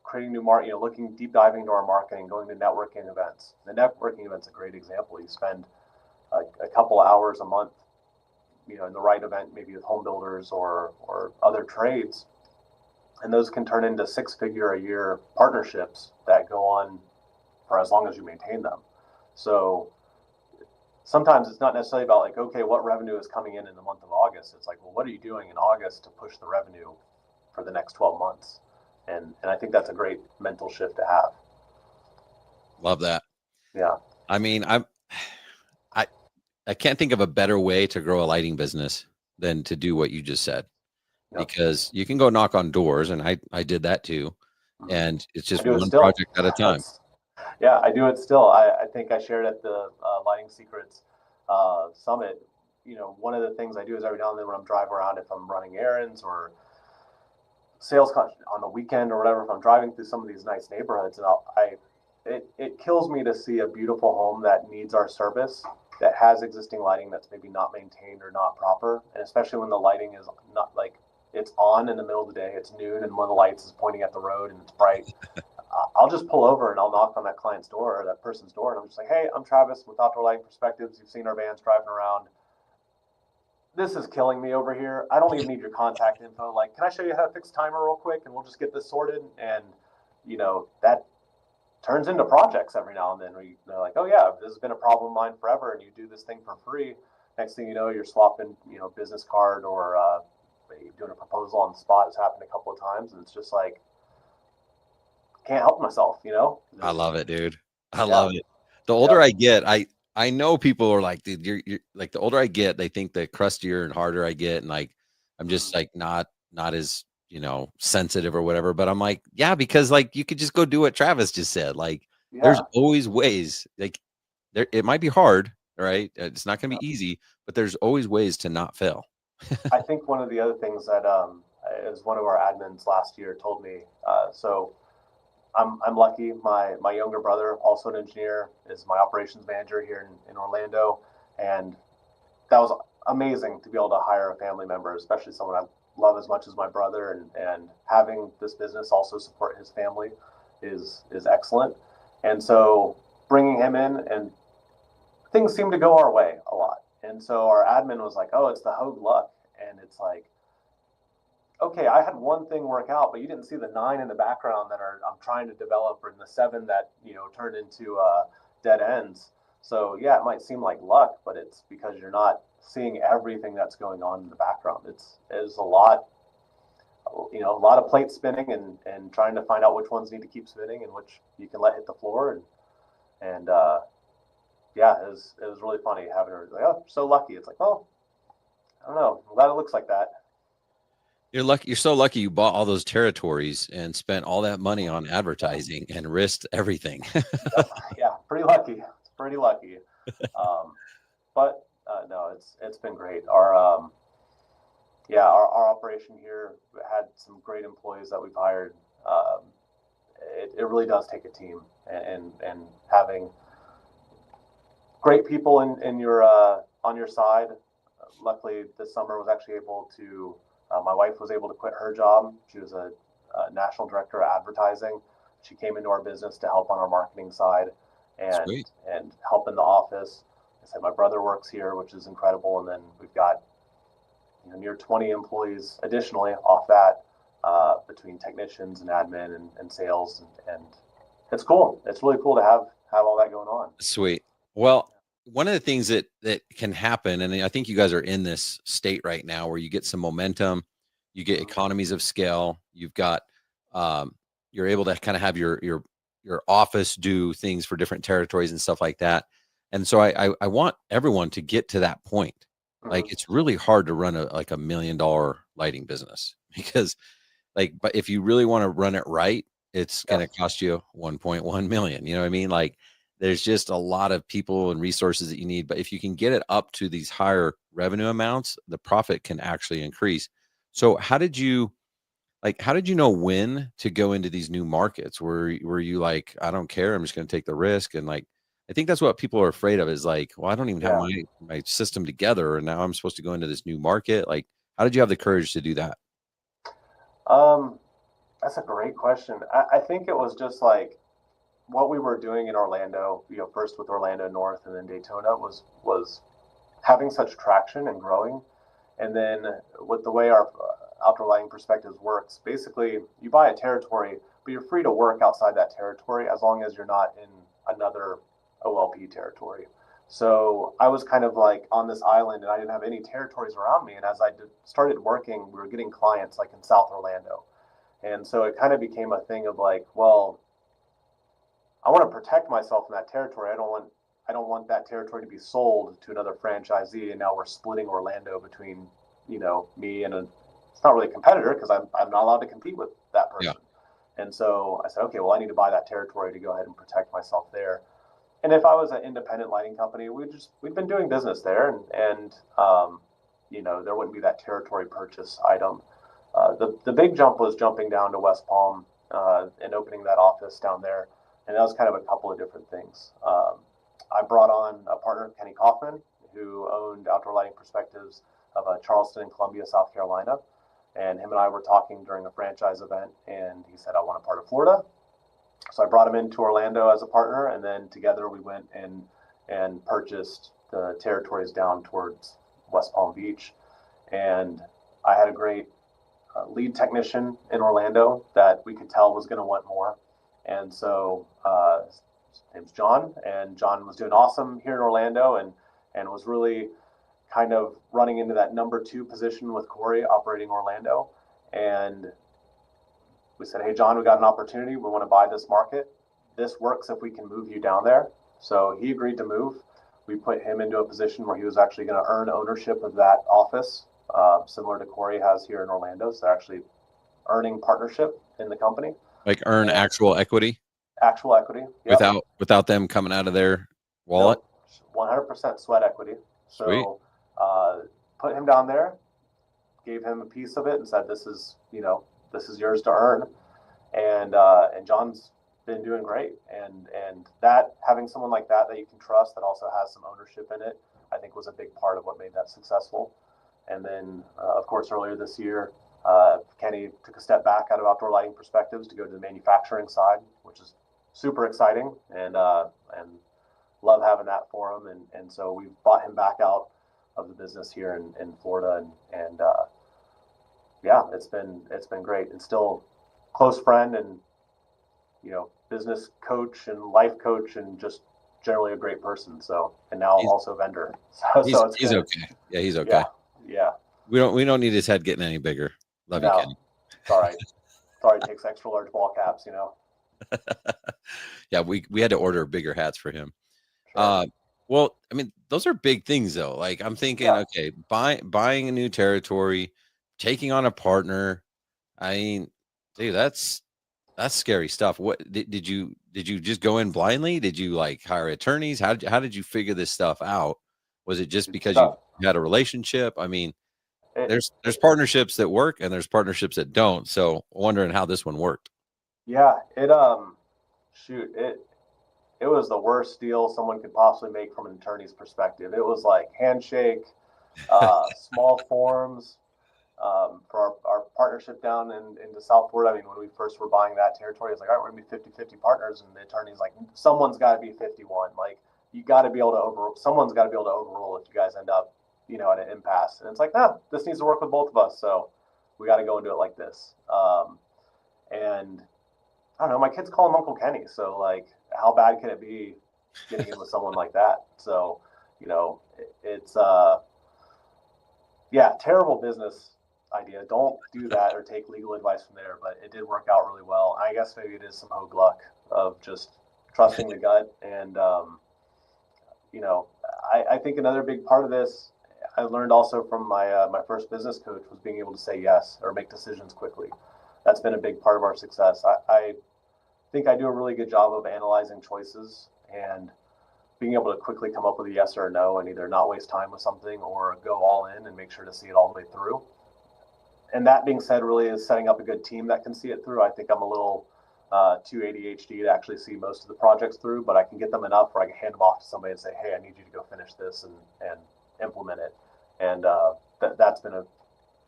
creating new market, looking deep diving into our marketing, going to networking events. The networking event's a great example. You spend a couple hours a month, in the right event, maybe with home builders or other trades. And those can turn into 6-figure a year partnerships that go on for as long as you maintain them. So sometimes it's not necessarily about like, okay, what revenue is coming in the month of August? It's like, well, what are you doing in August to push the revenue for the next 12 months? And I think that's a great mental shift to have. Love that. Yeah. I mean, I can't think of a better way to grow a lighting business than to do what you just said. Yep. Because you can go knock on doors, and I did that too. And it's just one project at a time. Yeah, I do it still. I think I shared at the Lighting Secrets Summit. One of the things I do is every now and then when I'm driving around, if I'm running errands or sales on the weekend or whatever, if I'm driving through some of these nice neighborhoods, and it kills me to see a beautiful home that needs our service, that has existing lighting that's maybe not maintained or not proper, and especially when the lighting is not like it's on in the middle of the day, it's noon, and one of the lights is pointing at the road and it's bright. I'll just pull over and I'll knock on that client's door or that person's door, and I'm just like, hey, I'm Travis with Outdoor Lighting Perspectives. You've seen our vans driving around. This is killing me over here. I don't even need your contact info. Like, can I show you how to fix timer real quick and we'll just get this sorted? And, that turns into projects every now and then. They're like, oh yeah, this has been a problem of mine forever, and you do this thing for free. Next thing you know, you're swapping, business card or doing a proposal on the spot. It's happened a couple of times, and it's just like, can't help myself, I love it, dude. I love it. The older I get, I know people are like, dude, you're like, the older I get, they think the crustier and harder I get, and like I'm just like not as sensitive or whatever. But I'm like, yeah, because like you could just go do what Travis just said. Like there's always ways. Like it might be hard, right? It's not gonna be easy, but there's always ways to not fail. I think one of the other things that is one of our admins last year told me. So I'm lucky. My younger brother, also an engineer, is my operations manager here in Orlando, and that was amazing to be able to hire a family member, especially someone I love as much as my brother, and having this business also support his family is excellent. And so bringing him in, and things seem to go our way a lot. And so our admin was like, oh, it's the Hogue luck. And it's like, okay, I had one thing work out, but you didn't see the 9 in the background that I'm trying to develop, or in the 7 that turned into dead ends. So yeah, it might seem like luck, but it's because you're not seeing everything that's going on in the background. It's a lot, a lot of plates spinning, and trying to find out which ones need to keep spinning and which you can let hit the floor. And yeah, it was really funny having her like, oh, so lucky. It's like, well, I don't know. I'm glad it looks like that. You're lucky. You're so lucky you bought all those territories and spent all that money on advertising and risked everything. Yeah, pretty lucky. It's pretty lucky. But no, it's been great. Our operation here had some great employees that we've hired. It really does take a team, and having great people in your on your side. Luckily, this summer was actually able to. My wife was able to quit her job. She was a national director of advertising. she came into our business to help on our marketing side and Sweet. and help in the office. I said my brother works here, which is incredible, and then we've got near 20 employees additionally off that between technicians and admin and sales, and it's cool. It's really cool to have all that going on. Sweet. Well, one of the things that can happen, and I think you guys are in this state right now where you get some momentum, you get economies of scale, you've got you're able to kind of have your office do things for different territories and stuff like that. And so I want everyone to get to that point. Like, it's really hard to run a $1 million lighting business because but if you really want to run it right, it's going to cost you 1.1 million. You know what I mean? Like, there's just a lot of people and resources that you need. But if you can get it up to these higher revenue amounts, the profit can actually increase. So how did you know when to go into these new markets? Were you like, I don't care, I'm just going to take the risk? And I think that's what people are afraid of, is like, well, I don't even have my system together, and now I'm supposed to go into this new market. Like, how did you have the courage to do that? That's a great question. I think it was just like what we were doing in Orlando, first with Orlando North and then Daytona was having such traction and growing. And then with the way our outdoor lighting perspectives works, basically you buy a territory, but you're free to work outside that territory as long as you're not in another OLP territory. So I was kind of like on this island and I didn't have any territories around me. And as I started working, we were getting clients like in South Orlando. And so it kind of became a thing of like, well, I want to protect myself in that territory. I don't want that territory to be sold to another franchisee. And now we're splitting Orlando between, me and it's not really a competitor because I'm not allowed to compete with that person. Yeah. And so I said, okay, well, I need to buy that territory to go ahead and protect myself there. And if I was an independent lighting company, we'd been doing business there, and there wouldn't be that territory purchase item. The big jump was jumping down to West Palm and opening that office down there, and that was kind of a couple of different things. I brought on a partner, Kenny Kaufman, who owned Outdoor Lighting Perspectives of Charleston and Columbia, South Carolina, and him and I were talking during a franchise event, and he said, I want a part of Florida. So I brought him into Orlando as a partner, and then together we went and purchased the territories down towards West Palm Beach. And I had a great lead technician in Orlando that we could tell was going to want more. And so his name's John, and John was doing awesome here in Orlando and was really kind of running into that number 2 position with Corey operating Orlando. And we said, hey, John, we got an opportunity. We want to buy this market. This works if we can move you down there. So he agreed to move. We put him into a position where he was actually going to earn ownership of that office, similar to Corey has here in Orlando. So they're actually earning partnership in the company. Like earn actual equity? Actual equity. Yep. Without them coming out of their wallet? No, 100% sweat equity. Sweet. So put him down there, gave him a piece of it and said, this is yours to earn. And John's been doing great. And that, having someone like that you can trust, that also has some ownership in it, I think was a big part of what made that successful. And then, of course, earlier this year, Kenny took a step back out of Outdoor Lighting Perspectives to go to the manufacturing side, which is super exciting, and love having that for him. And so we bought him back out of the business here in Florida, and yeah, it's been great, and still close friend and business coach and life coach and just generally a great person. So, and now also vendor. So he's okay. Yeah, he's okay. Yeah. We don't need his head getting any bigger. Love you, Kenny. It's all right. Sorry, it takes extra large ball caps, Yeah, we had to order bigger hats for him. Sure. Well, I mean, those are big things though. Like, I'm thinking, okay, buying a new territory, taking on a partner. I mean, dude, that's scary stuff. What did you just go in blindly? Did you like hire attorneys? How did you figure this stuff out? Was it just because you had a relationship? I mean, there's partnerships that work and there's partnerships that don't. So wondering how this one worked. Yeah, it was the worst deal someone could possibly make from an attorney's perspective. It was like handshake, small forms, for our partnership down into South Florida. I mean, when we first were buying that territory, it's like, all right, we're going to be 50-50 partners. And the attorney's like, someone's got to be 51. Like, you got to be able to someone's got to be able to overrule if you guys end up, at an impasse. And it's like, no, this needs to work with both of us. So we got to go and do it like this. And I don't know, my kids call him Uncle Kenny. So, like, how bad can it be getting in with someone like that? So, it's, terrible business idea. Don't do that or take legal advice from there, but it did work out really well. I guess maybe it is some Hogue luck of just trusting the gut. And, I think another big part of this, I learned also from my first business coach, was being able to say yes or make decisions quickly. That's been a big part of our success. I think I do a really good job of analyzing choices and being able to quickly come up with a yes or a no, and either not waste time with something or go all in and make sure to see it all the way through. And that being said, really is setting up a good team that can see it through. I think I'm a little too ADHD to actually see most of the projects through, but I can get them enough where I can hand them off to somebody and say, hey, I need you to go finish this and implement it. And that's been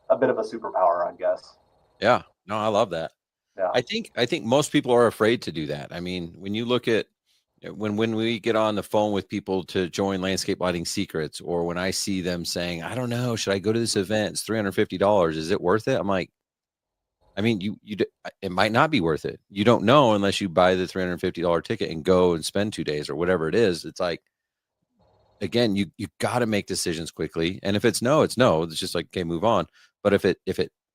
a bit of a superpower, I guess. Yeah, no, I love that. Yeah. I think most people are afraid to do that. I mean, when you look at when we get on the phone with people to join Landscape Lighting Secrets, or when I see them saying, I don't know, should I go to this event? It's $350. Is it worth it? I'm like, I mean, it might not be worth it. You don't know unless you buy the $350 ticket and go and spend 2 days or whatever it is. It's like, again, you got to make decisions quickly. And if it's no, it's no. It's just like, okay, move on. But if it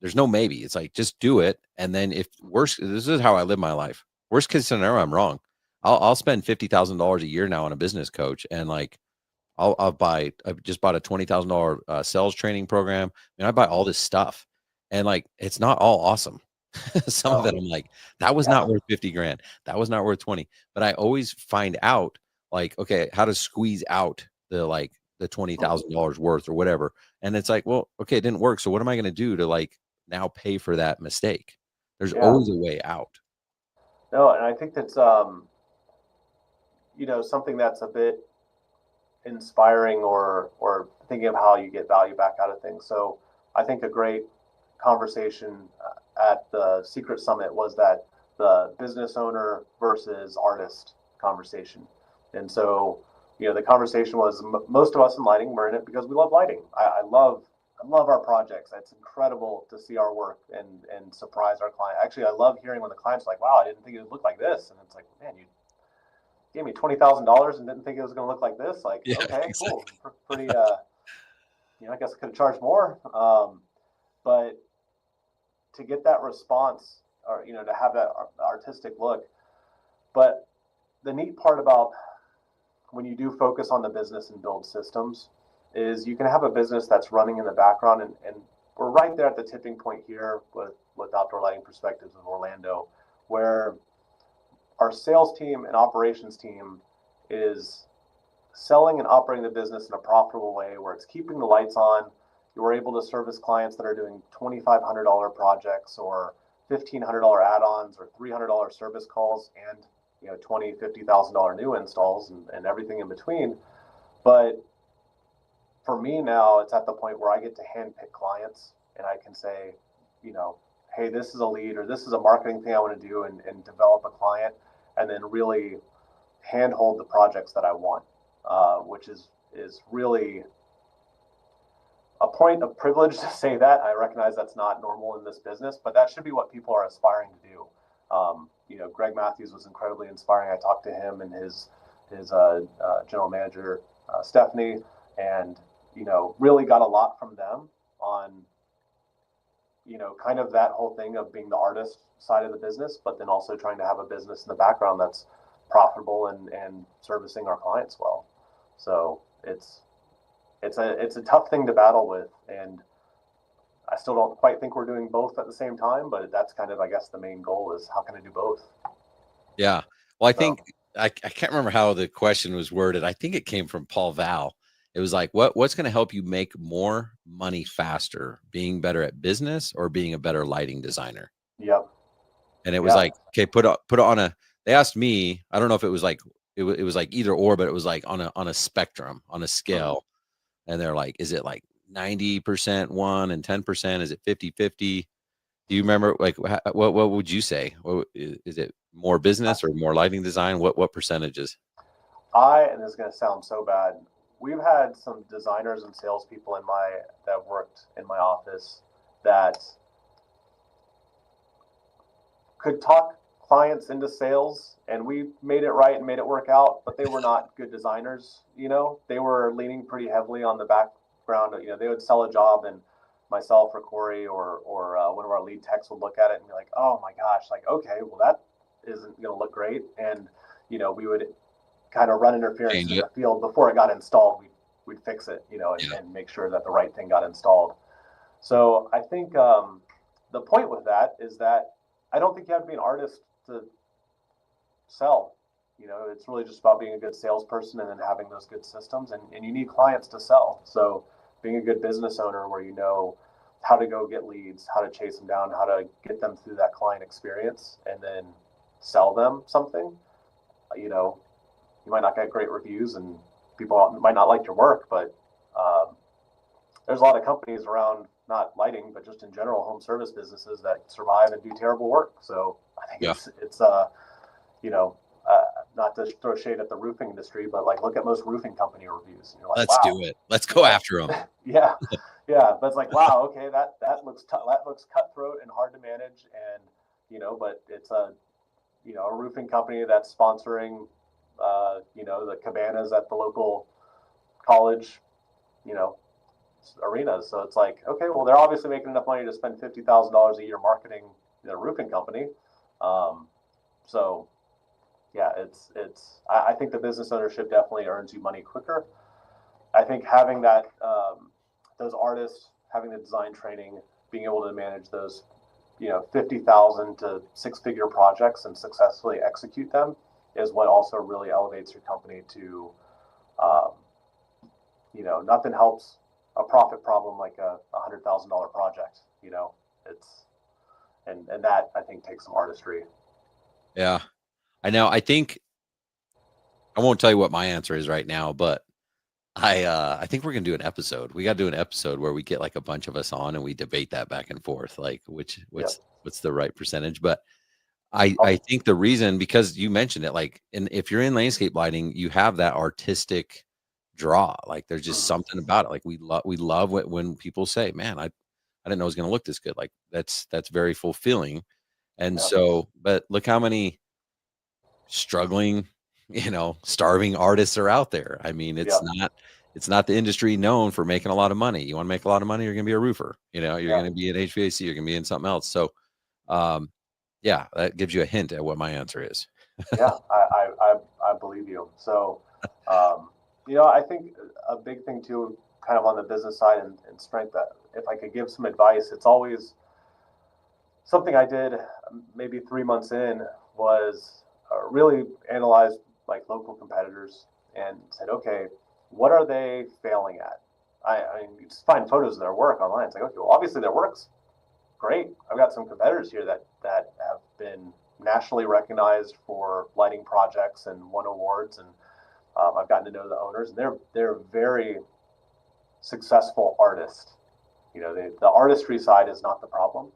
there's no maybe, it's like, just do it. And then if this is how I live my life. Worst case scenario, I'm wrong. I'll spend $50,000 a year now on a business coach, and like I just bought a $20,000 sales training program, and I buy all this stuff, and like it's not all awesome. Some of it I'm like, that was not worth 50 grand. That was not worth 20. But I always find out, like, okay, how to squeeze out the $20,000 worth or whatever. And it's like, well, okay, it didn't work. So what am I going to do to like now pay for that mistake? There's always a way out. No, and I think that's something that's a bit inspiring or thinking of how you get value back out of things. So I think a great conversation at the Secret Summit was that the business owner versus artist conversation. And so, the conversation was most of us in lighting, we're in it because we love lighting. I love our projects. It's incredible to see our work and surprise our client. Actually, I love hearing when the client's like, wow, I didn't think it would look like this. And it's like, man, you gave me $20,000 and didn't think it was going to look like this. Like, yeah, okay, exactly. Cool. Pretty, I guess I could have charged more. But to get that response, or, to have that artistic look. But the neat part about when you do focus on the business and build systems is you can have a business that's running in the background, and we're right there at the tipping point here with Outdoor Lighting Perspectives of Orlando, where our sales team and operations team is selling and operating the business in a profitable way where it's keeping the lights on. You're able to service clients that are doing $2,500 projects or $1,500 add-ons or $300 service calls and $20,000, $50,000 new installs and everything in between. But for me now, it's at the point where I get to handpick clients and I can say, hey, this is a lead or this is a marketing thing I want to do and develop a client and then really handhold the projects that I want, which is really a point of privilege to say that. I recognize that's not normal in this business, but that should be what people are aspiring to do. Greg Matthews was incredibly inspiring. I talked to him and his general manager, Stephanie, and, really got a lot from them on, kind of that whole thing of being the artist side of the business, but then also trying to have a business in the background that's profitable and servicing our clients well. So it's a tough thing to battle with, and I still don't quite think we're doing both at the same time, but that's kind of, I guess, the main goal is how can I do both? Yeah. Well, I think I can't remember how the question was worded. I think it came from Paul Val. It was like, what's going to help you make more money faster, being better at business or being a better lighting designer? Yep. And it was like, okay, put it on a, they asked me, I don't know if it was like, it was like either or, but it was like on a spectrum, on a scale. And they're like, is it like 90% one and 10%? Is it 50-50? Do you remember, like, what would you say? Is it more business or more lighting design? What percentages? And this is going to sound so bad. We've had some designers and salespeople that worked in my office that could talk clients into sales, and we made it right and made it work out, but they were not good designers. They were leaning pretty heavily on the background. They would sell a job, and myself or Corey or one of our lead techs would look at it and be like, oh my gosh, like, okay, well, that isn't going to look great. And we would kind of run interference in the field before it got installed. We'd fix it, and make sure that the right thing got installed. So I think the point with that is that I don't think you have to be an artist to sell. It's really just about being a good salesperson and then having those good systems, and you need clients to sell. So being a good business owner where you know how to go get leads, how to chase them down, how to get them through that client experience and then sell them something. You might not get great reviews and people might not like your work, but there's a lot of companies around, not lighting, but just in general, home service businesses that survive and do terrible work. So I think it's not to throw shade at the roofing industry, but like, look at most roofing company reviews. And you're like, let's do it. Let's go after them. Yeah. But it's like, wow, okay, that looks cutthroat and hard to manage, and but it's a roofing company that's sponsoring the cabanas at the local college arenas. So it's like, okay, well, they're obviously making enough money to spend $50,000 a year marketing their roofing company. So yeah, I think the business ownership definitely earns you money quicker. I think having that those artists, having the design training, being able to manage those 50,000 to six-figure projects and successfully execute them is what also really elevates your company to nothing helps a profit problem like a $100,000 project. It's and that, I think, takes some artistry. Yeah, I know. I think I won't tell you what my answer is right now, but I think we're gonna do an episode. We got to do an episode where we get like a bunch of us on and we debate that back and forth, like what's the right percentage. But I think the reason, because you mentioned it, like, and if you're in landscape lighting, you have that artistic draw. Like, there's just something about it. Like, we love when people say, "Man, I didn't know it was going to look this good." Like, that's very fulfilling. And so, but look how many struggling, starving artists are out there. I mean, it's not the industry known for making a lot of money. You want to make a lot of money, you're going to be a roofer. You're going to be in HVAC. You're going to be in something else. So, yeah, that gives you a hint at what my answer is. Yeah, I believe you. So, I think a big thing too, kind of on the business side and strength, that if I could give some advice, it's always something I did maybe 3 months in, was really analyze like local competitors and said, okay, what are they failing at? I mean, you just find photos of their work online. It's like, okay, well, obviously their work's great. I've got some competitors here that have been nationally recognized for lighting projects and won awards, and I've gotten to know the owners, and they're very successful artists. The artistry side is not the problem.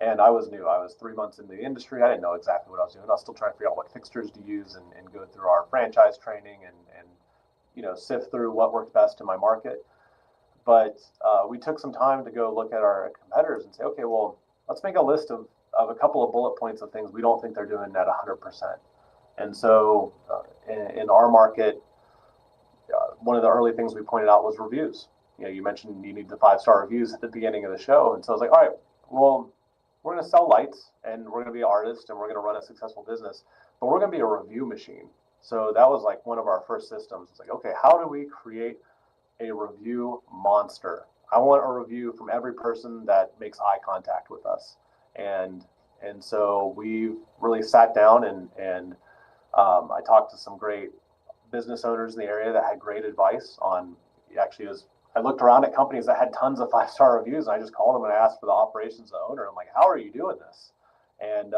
And I was new. I was 3 months into the industry. I didn't know exactly what I was doing. I was still trying to figure out what fixtures to use and go through our franchise training and sift through what worked best in my market. But we took some time to go look at our competitors and say, okay, well, let's make a list of a couple of bullet points of things we don't think they're doing at 100%. And so in our market, one of the early things we pointed out was reviews. You mentioned you need the 5-star reviews at the beginning of the show. And so I was like, all right, well, we're going to sell lights and we're going to be artists and we're going to run a successful business, but we're going to be a review machine. So that was like one of our first systems. It's like, okay, how do we create a review monster? I want a review from every person that makes eye contact with us. And so we really sat down and I talked to some great business owners in the area that had great advice on, I looked around at companies that had tons of 5-star reviews, and I just called them and asked for the operations owner. I'm like, how are you doing this? And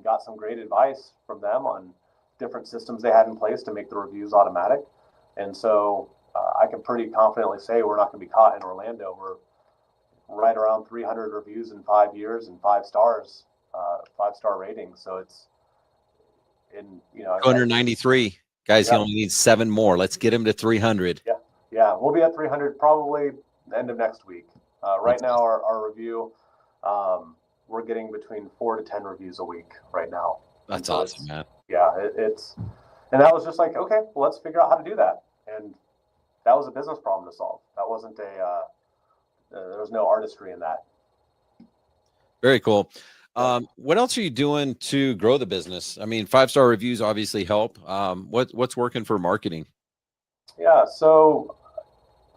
got some great advice from them on different systems they had in place to make the reviews automatic. And so I can pretty confidently say we're not going to be caught in Orlando. We're right around 300 reviews in 5 years and 5 stars, 5-star ratings. So it's 293 guys. He yeah, only needs 7 more. Let's get him to 300. yeah. We'll be at 300 probably the end of next week. Right now, our review, we're getting between 4 to 10 reviews a week right now. That's awesome, man. Yeah, and that was just like, okay, well, let's figure out how to do that. And that was a business problem to solve. That wasn't there was no artistry in that. Very cool. What else are you doing to grow the business? I mean, 5-star reviews obviously help. What's working for marketing? Yeah, so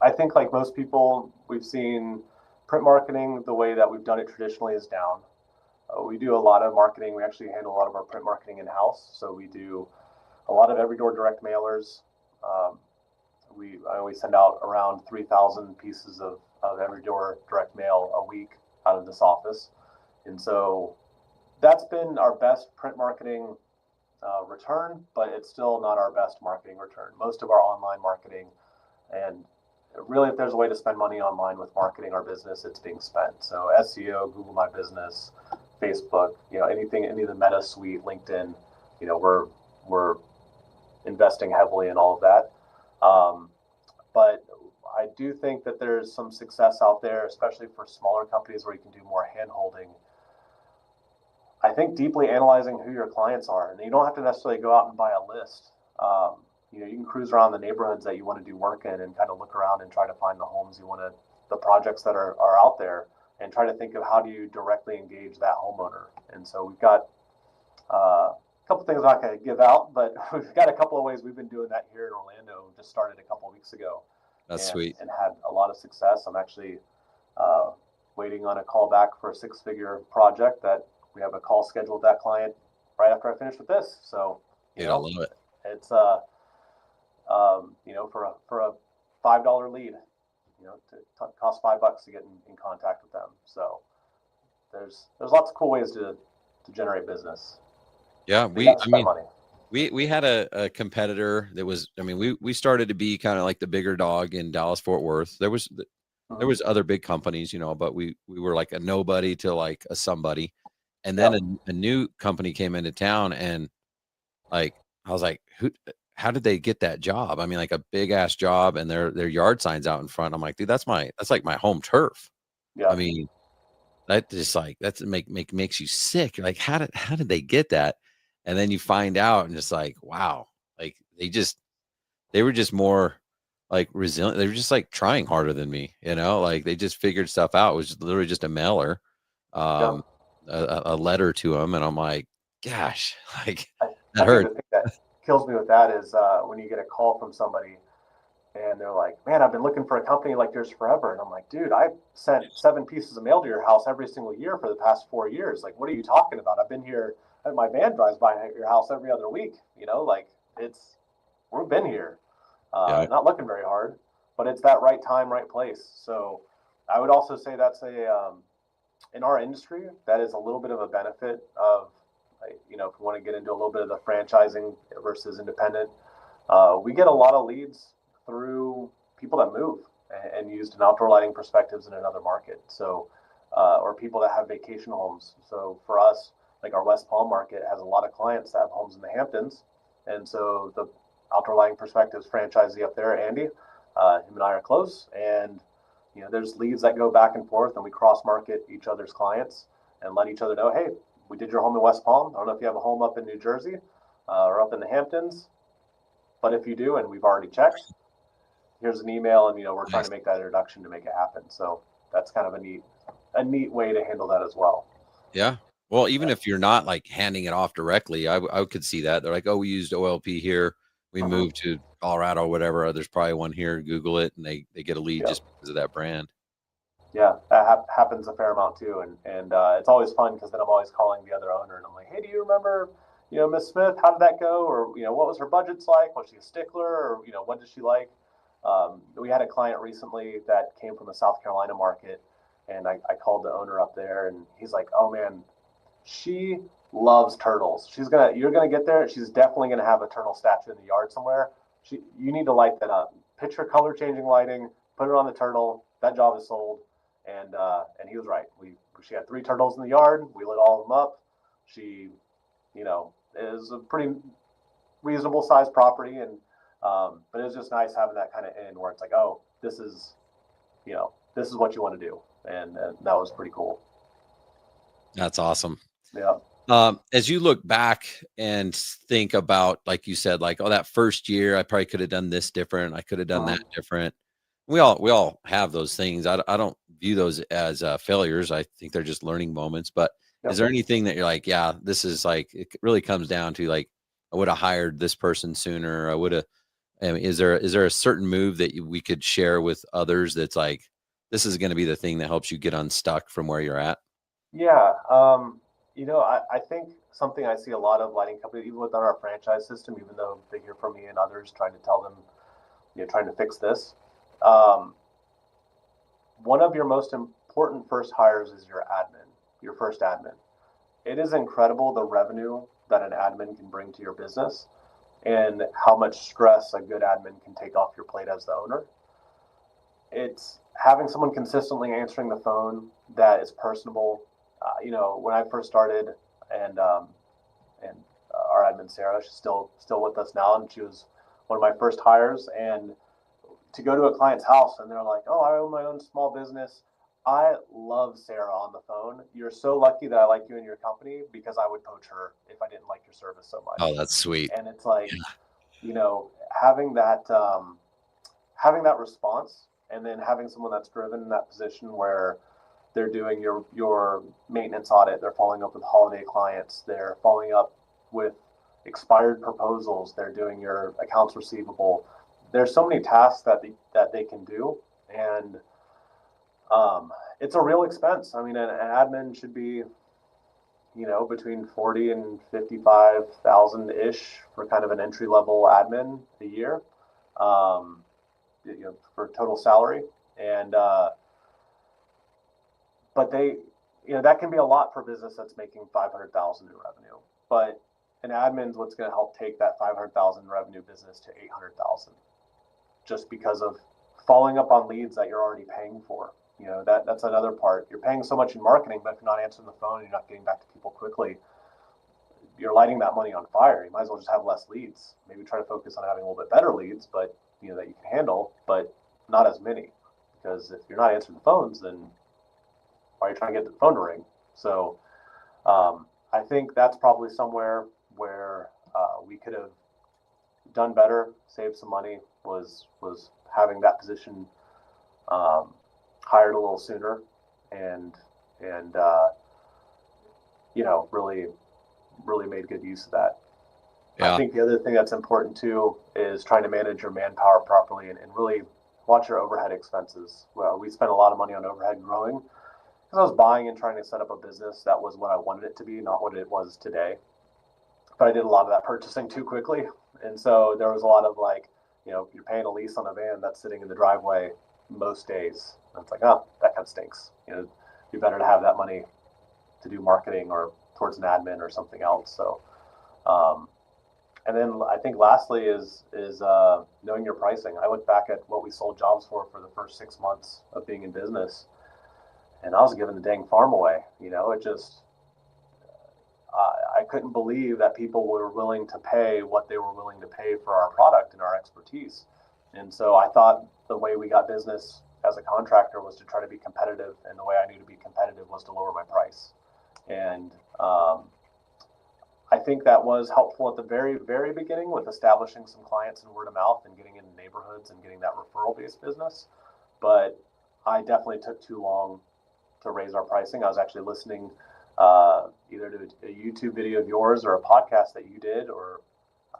I think like most people, we've seen print marketing, the way that we've done it traditionally, is down. We do a lot of marketing. We actually handle a lot of our print marketing in-house. So we do a lot of every door direct mailers. We send out around 3,000 pieces of every door direct mail a week out of this office. And so that's been our best print marketing return, but it's still not our best marketing return. Most of our online marketing, and really, if there's a way to spend money online with marketing our business, it's being spent. So SEO, Google My Business, Facebook, anything, any of the Meta suite, LinkedIn, we're investing heavily in all of that. But I do think that there's some success out there, especially for smaller companies where you can do more hand holding. I think deeply analyzing who your clients are, and you don't have to necessarily go out and buy a list. You can cruise around the neighborhoods that you want to do work in and kind of look around and try to find the homes the projects that are out there, and try to think of how do you directly engage that homeowner. And so we've got a couple things I'm not going to give out, but we've got a couple of ways we've been doing that here in Orlando. Just started a couple of weeks ago. That's sweet. And had a lot of success. I'm actually waiting on a call back for a 6-figure project that we have a call scheduled with that client right after I finish with this. So I love it. It's for a $5 lead, it costs $5 to get in contact with them. So there's lots of cool ways to generate business. Yeah, we had a competitor that was, we started to be kind of like the bigger dog in Dallas Fort Worth. There was other big companies, but we were like a nobody to like a somebody. And then a new company came into town, and like I was like, how did they get that job? I mean, like a big ass job, and their yard signs out in front. I'm like, dude, that's like my home turf. Yeah. I mean, that just like makes you sick. You're like, how did they get that? And then you find out, and just like, wow, like they were just more like resilient. They were just like trying harder than me, like they just figured stuff out. It was literally just a mailer, a letter to them. And I'm like, gosh, like that hurt. The thing that kills me with that is when you get a call from somebody and they're like, man, I've been looking for a company like yours forever. And I'm like, dude, I sent 7 pieces of mail to your house every single year for the past 4 years. Like, what are you talking about? I've been here. My van drives by your house every other week. We've been here. Not looking very hard, but it's that right time, right place. So I would also say that's in our industry, that is a little bit of a benefit of, if you want to get into a little bit of the franchising versus independent, we get a lot of leads through people that move and used an outdoor lighting perspectives in another market. So, or people that have vacation homes. So for us, like our West Palm market has a lot of clients that have homes in the Hamptons. And so the outdoor lighting perspectives franchisee up there, Andy, him and I are close. And, there's leads that go back and forth, and we cross market each other's clients and let each other know, hey, we did your home in West Palm. I don't know if you have a home up in New Jersey or up in the Hamptons, but if you do, and we've already checked, here's an email, and we're trying to make that introduction to make it happen. So that's kind of a neat way to handle that as well. Yeah. Well, even if you're not like handing it off directly, I could see that. They're like, oh, we used OLP here. We moved to Colorado or whatever. There's probably one here. Google it, and they get a lead just because of that brand. Yeah, that happens a fair amount too, and it's always fun because then I'm always calling the other owner, and I'm like, hey, do you remember, Miss Smith? How did that go? Or what was her budgets like? Was she a stickler? Or what did she like? We had a client recently that came from the South Carolina market, and I called the owner up there, and he's like, oh man, she loves turtles. You're gonna get there. She's definitely gonna have a turtle statue in the yard somewhere. You need to light that up. picture color changing lighting, put it on the turtle. That job is sold. And he was right. She had 3 turtles in the yard. We lit all of them up. She, is a pretty reasonable sized property. And, but it was just nice having that kind of in where it's like, oh, this is what you want to do. And that was pretty cool. That's awesome. Yeah. As you look back and think about, like you said, like, oh, that first year, I probably could have done this different. I could have done that different. We all have those things. I don't view those as failures. I think they're just learning moments. But is there anything that you're like, yeah, this is like, it really comes down to like, I would have hired this person sooner. I would have. I mean, is there a certain move that we could share with others that's like, this is going to be the thing that helps you get unstuck from where you're at? Yeah. I think something I see a lot of lighting companies, even within our franchise system, even though they hear from me and others trying to tell them, trying to fix this. One of your most important first hires is your admin, your first admin. It is incredible the revenue that an admin can bring to your business and how much stress a good admin can take off your plate as the owner. It's having someone consistently answering the phone that is personable. When I first started, and our admin Sarah, she's still with us now, and she was one of my first hires. And to go to a client's house, and they're like, "Oh, I own my own small business." I love Sarah on the phone. You're so lucky that I like you in your company, because I would poach her if I didn't like your service so much. Oh, that's sweet. And it's like, having that response, and then having someone that's driven in that position where they're doing your maintenance audit, they're following up with holiday clients, they're following up with expired proposals, they're doing your accounts receivable. There's so many tasks that they can do, and it's a real expense. I mean, an admin should be, between 40 and 55,000 ish for kind of an entry level admin a year, for total salary. And but that can be a lot for a business that's making 500,000 in revenue. But an admin's what's going to help take that 500,000 revenue business to 800,000, just because of following up on leads that you're already paying for. That's another part. You're paying so much in marketing, but if you're not answering the phone, you're not getting back to people quickly, you're lighting that money on fire. You might as well just have less leads. Maybe try to focus on having a little bit better leads, but that you can handle, but not as many. Because if you're not answering the phones, then why are you trying to get the phone to ring? So I think that's probably somewhere where we could have done better, saved some money, was having that position hired a little sooner, and really made good use of that. Yeah. I think the other thing that's important too is trying to manage your manpower properly and really watch your overhead expenses. Well, we spent a lot of money on overhead growing because I was buying and trying to set up a business that was what I wanted it to be, not what it was today. But I did a lot of that purchasing too quickly. And so there was a lot of you're paying a lease on a van that's sitting in the driveway most days. And it's like, oh, that kind of stinks. It'd be better to have that money to do marketing or towards an admin or something else. So, and then I think lastly is knowing your pricing. I look back at what we sold jobs for the first 6 months of being in business, and I was giving the dang farm away. It just, I couldn't believe that people were willing to pay what they were willing to pay for our product and our expertise. And so I thought the way we got business as a contractor was to try to be competitive, and the way I knew to be competitive was to lower my price. And I think that was helpful at the very, very beginning with establishing some clients and word of mouth and getting into neighborhoods and getting that referral-based business. But I definitely took too long to raise our pricing. I was actually listening either to a YouTube video of yours or a podcast that you did, or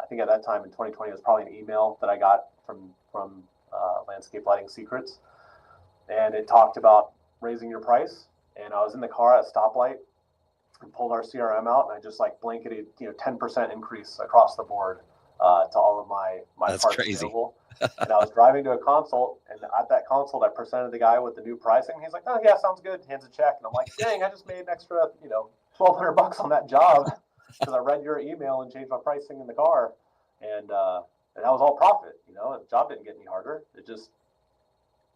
I think at that time in 2020, it was probably an email that I got from Landscape Lighting Secrets. And it talked about raising your price. And I was in the car at a stoplight and pulled our CRM out, and I just blanketed 10% increase across the board to all of my That's parts crazy. available. And I was driving to a consult, and at that consult I presented the guy with the new pricing. He's like, "Oh yeah, sounds good." Hands a check, and I'm like, "Dang, I just made an extra $1,200 on that job because I read your email and changed my pricing in the car." And and that was all profit. The job didn't get any harder. It just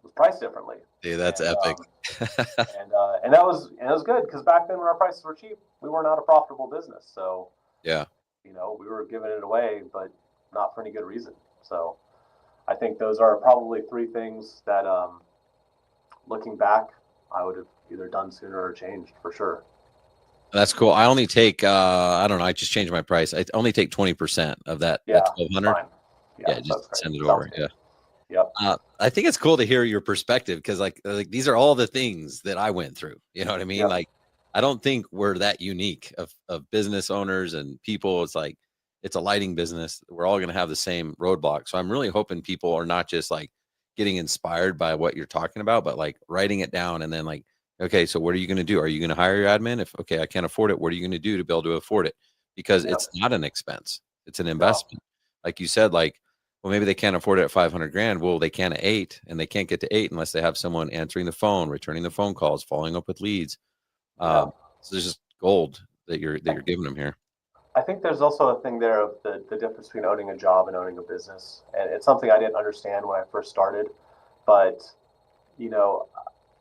was priced differently. Dude, that's epic. And that was good, because back then when our prices were cheap, we were not a profitable business. So Yeah. we were giving it away, but not for any good reason. So I think those are probably three things that, looking back, I would have either done sooner or changed for sure. That's cool. I only take I don't know, I just changed my price. I only take 20% of that, Yeah, that 1200. fine. Yeah, just send it Sounds over. good. Yeah. Yep. I think it's cool to hear your perspective, because like these are all the things that I went through. You know what I mean? Yep. Like, I don't think we're that unique of business owners and people. It's like, it's a lighting business. We're all going to have the same roadblock. So I'm really hoping people are not just like getting inspired by what you're talking about, but like writing it down and then like, okay, so what are you going to do? Are you going to hire your admin? If, okay, I can't afford it, what are you going to do to be able to afford it? Because Yep. it's not an expense. It's an investment. Like you said, like, well, maybe they can't afford it at 500 grand. Well, they can at 8, and they can't get to 8 unless they have someone answering the phone, returning the phone calls, following up with leads. So there's just gold that you're giving them here. I think there's also a thing there of the difference between owning a job and owning a business. And it's something I didn't understand when I first started, but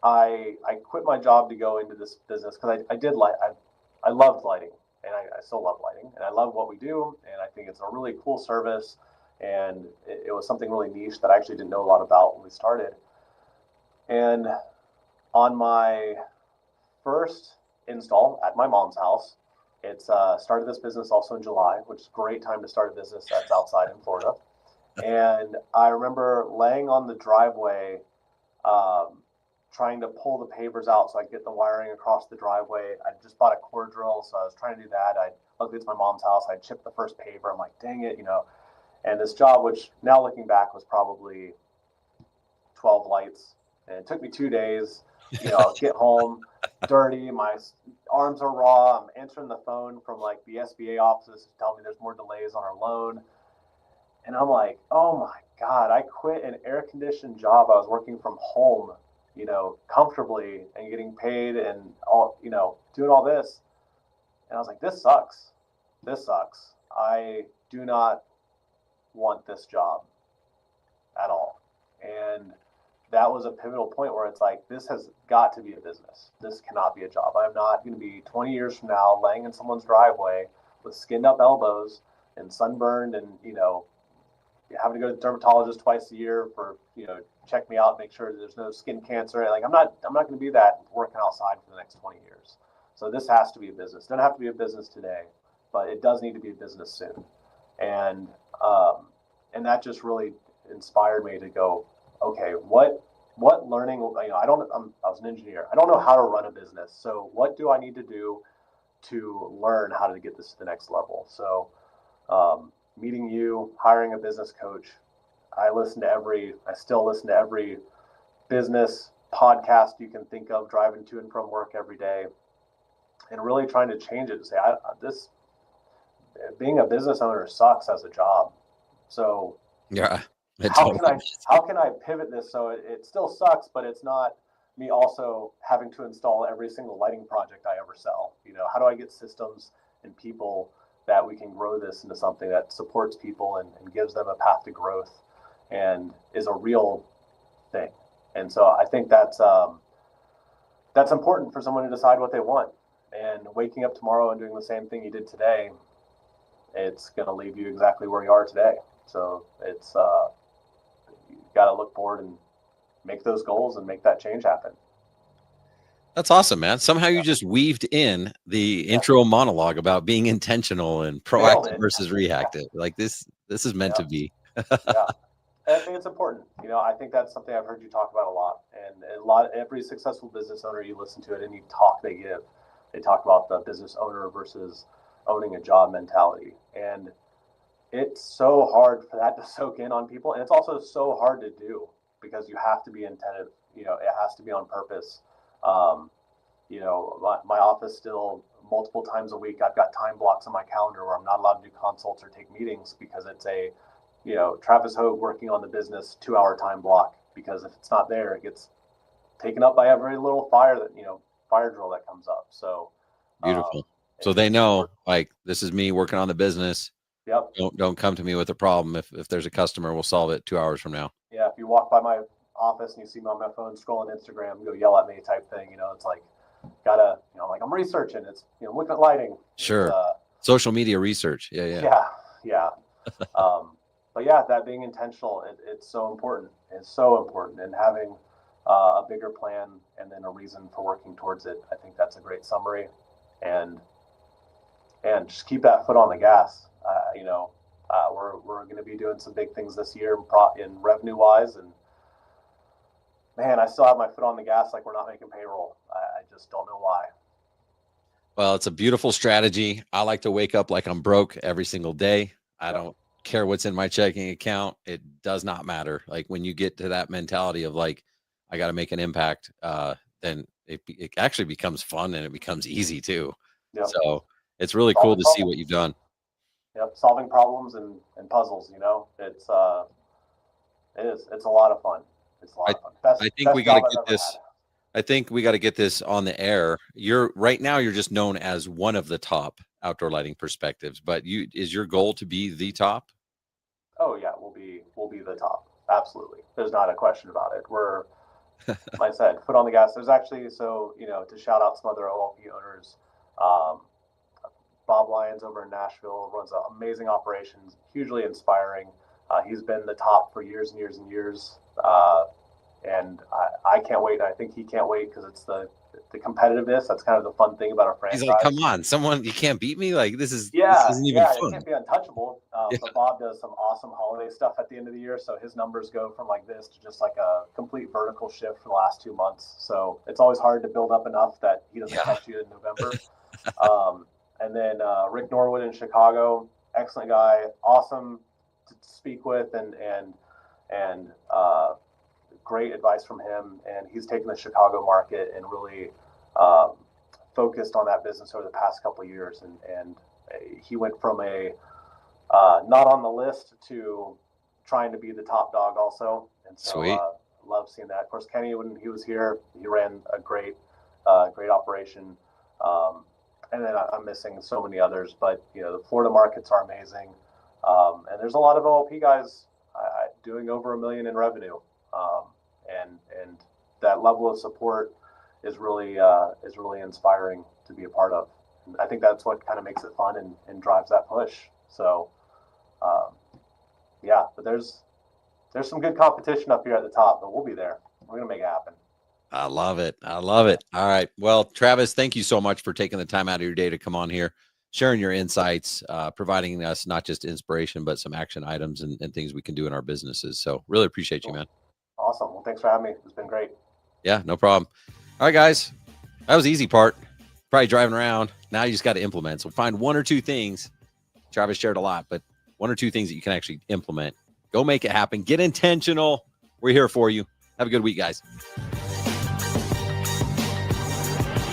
I quit my job to go into this business because I loved lighting, and I still love lighting, and I love what we do, and I think it's a really cool service, and it was something really niche that I actually didn't know a lot about when we started. And on my first install at my mom's house, it's started this business also in July, which is a great time to start a business that's outside in Florida. And I remember laying on the driveway, trying to pull the pavers out so I could get the wiring across the driveway. I just bought a core drill, so I was trying to do that. Luckily it's my mom's house. I chipped the first paver. I'm like, dang it, And this job, which now looking back was probably 12 lights, and it took me 2 days. Get home dirty. My arms are raw. I'm answering the phone from like the SBA offices telling me there's more delays on our loan. And I'm like, oh my God, I quit an air conditioned job. I was working from home, comfortably and getting paid and all, doing all this. And I was like, this sucks. This sucks. I do not want this job at all. And that was a pivotal point where it's like, this has got to be a business. This cannot be a job. I'm not going to be 20 years from now laying in someone's driveway with skinned up elbows and sunburned and, having to go to the dermatologist twice a year for, check me out, make sure there's no skin cancer. Like, I'm not going to be that working outside for the next 20 years. So this has to be a business. It doesn't have to be a business today, but it does need to be a business soon. And that just really inspired me to go, okay, what learning, I was an engineer. I don't know how to run a business. So what do I need to do to learn how to get this to the next level? So, meeting you, hiring a business coach. I still listen to every business podcast you can think of, driving to and from work every day, and really trying to change it to say, being a business owner sucks as a job. So yeah, how can I pivot this so it still sucks, but it's not me also having to install every single lighting project I ever sell? How do I get systems and people that we can grow this into something that supports people and gives them a path to growth and is a real thing? And so I think that's important for someone to decide what they want. And waking up tomorrow and doing the same thing you did today, it's going to leave you exactly where you are today. So it's you got to look forward and make those goals and make that change happen. That's awesome, man. Somehow you just weaved in the intro monologue about being intentional and proactive versus reactive. Like this is meant to be. Yeah. And I think it's important. I think that's something I've heard you talk about a lot. And every successful business owner you listen to at any talk they give, they talk about the business owner versus owning a job mentality. And it's so hard for that to soak in on people. And it's also so hard to do because you have to be attentive. It has to be on purpose. My office still multiple times a week, I've got time blocks on my calendar where I'm not allowed to do consults or take meetings because it's a, Travis Hogue working on the business 2-hour time block, because if it's not there, it gets taken up by every little fire drill that comes up. So beautiful. So they know, like, this is me working on the business. Yep. Don't come to me with a problem. If there's a customer, we'll solve it 2 hours from now. Yeah. If you walk by my office and you see me on my phone scrolling Instagram, go yell at me type thing. It's like, like I'm researching. It's, looking at lighting. Sure. Social media research. Yeah. Yeah. But yeah, that being intentional, it's so important. It's so important. And having a bigger plan and then a reason for working towards it. I think that's a great summary. And just keep that foot on the gas. We're going to be doing some big things this year in revenue wise. And man, I still have my foot on the gas. Like, we're not making payroll. I just don't know why. Well, it's a beautiful strategy. I like to wake up like I'm broke every single day. I don't care what's in my checking account. It does not matter. Like, when you get to that mentality of like, I got to make an impact, then it actually becomes fun and it becomes easy too. Yep. So it's really cool to see what you've done. Yep. Solving problems and puzzles, it's a lot of fun. It's a lot of fun. I think we got to get this. I think we got to get this on the air. Right now you're just known as one of the top outdoor lighting perspectives, but is your goal to be the top? Oh yeah, we'll be the top. Absolutely. There's not a question about it. We're, like I said, foot on the gas. There's actually, to shout out some other OLP owners, Bob Lyons over in Nashville runs an amazing operation, hugely inspiring. He's been the top for years and years and years. And I can't wait. I think he can't wait because it's the competitiveness. That's kind of the fun thing about a franchise. He's like, come on, you can't beat me. Like, this isn't even fun. It can't be untouchable. But Bob does some awesome holiday stuff at the end of the year. So his numbers go from like this to just like a complete vertical shift for the last 2 months. So it's always hard to build up enough that he doesn't catch you in November. And then Rick Norwood in Chicago, excellent guy, awesome to speak with, and great advice from him. And he's taken the Chicago market and really focused on that business over the past couple of years. And he went from a not on the list to trying to be the top dog also. And so Sweet. Love seeing that. Of course, Kenny, when he was here, he ran a great operation. And then I'm missing so many others, but the Florida markets are amazing. And there's a lot of OLP guys doing over $1 million in revenue. And that level of support is really inspiring to be a part of. And I think that's what kind of makes it fun and drives that push. So, but there's some good competition up here at the top, but we'll be there. We're going to make it happen. I love it. All right. Well, Travis, thank you so much for taking the time out of your day to come on here, sharing your insights, providing us not just inspiration, but some action items and things we can do in our businesses. So really appreciate you, man. Awesome. Well, thanks for having me. It's been great. Yeah, no problem. All right, guys. That was the easy part. Probably driving around. Now you just got to implement. So find 1 or 2 things. Travis shared a lot, but 1 or 2 things that you can actually implement. Go make it happen. Get intentional. We're here for you. Have a good week, guys.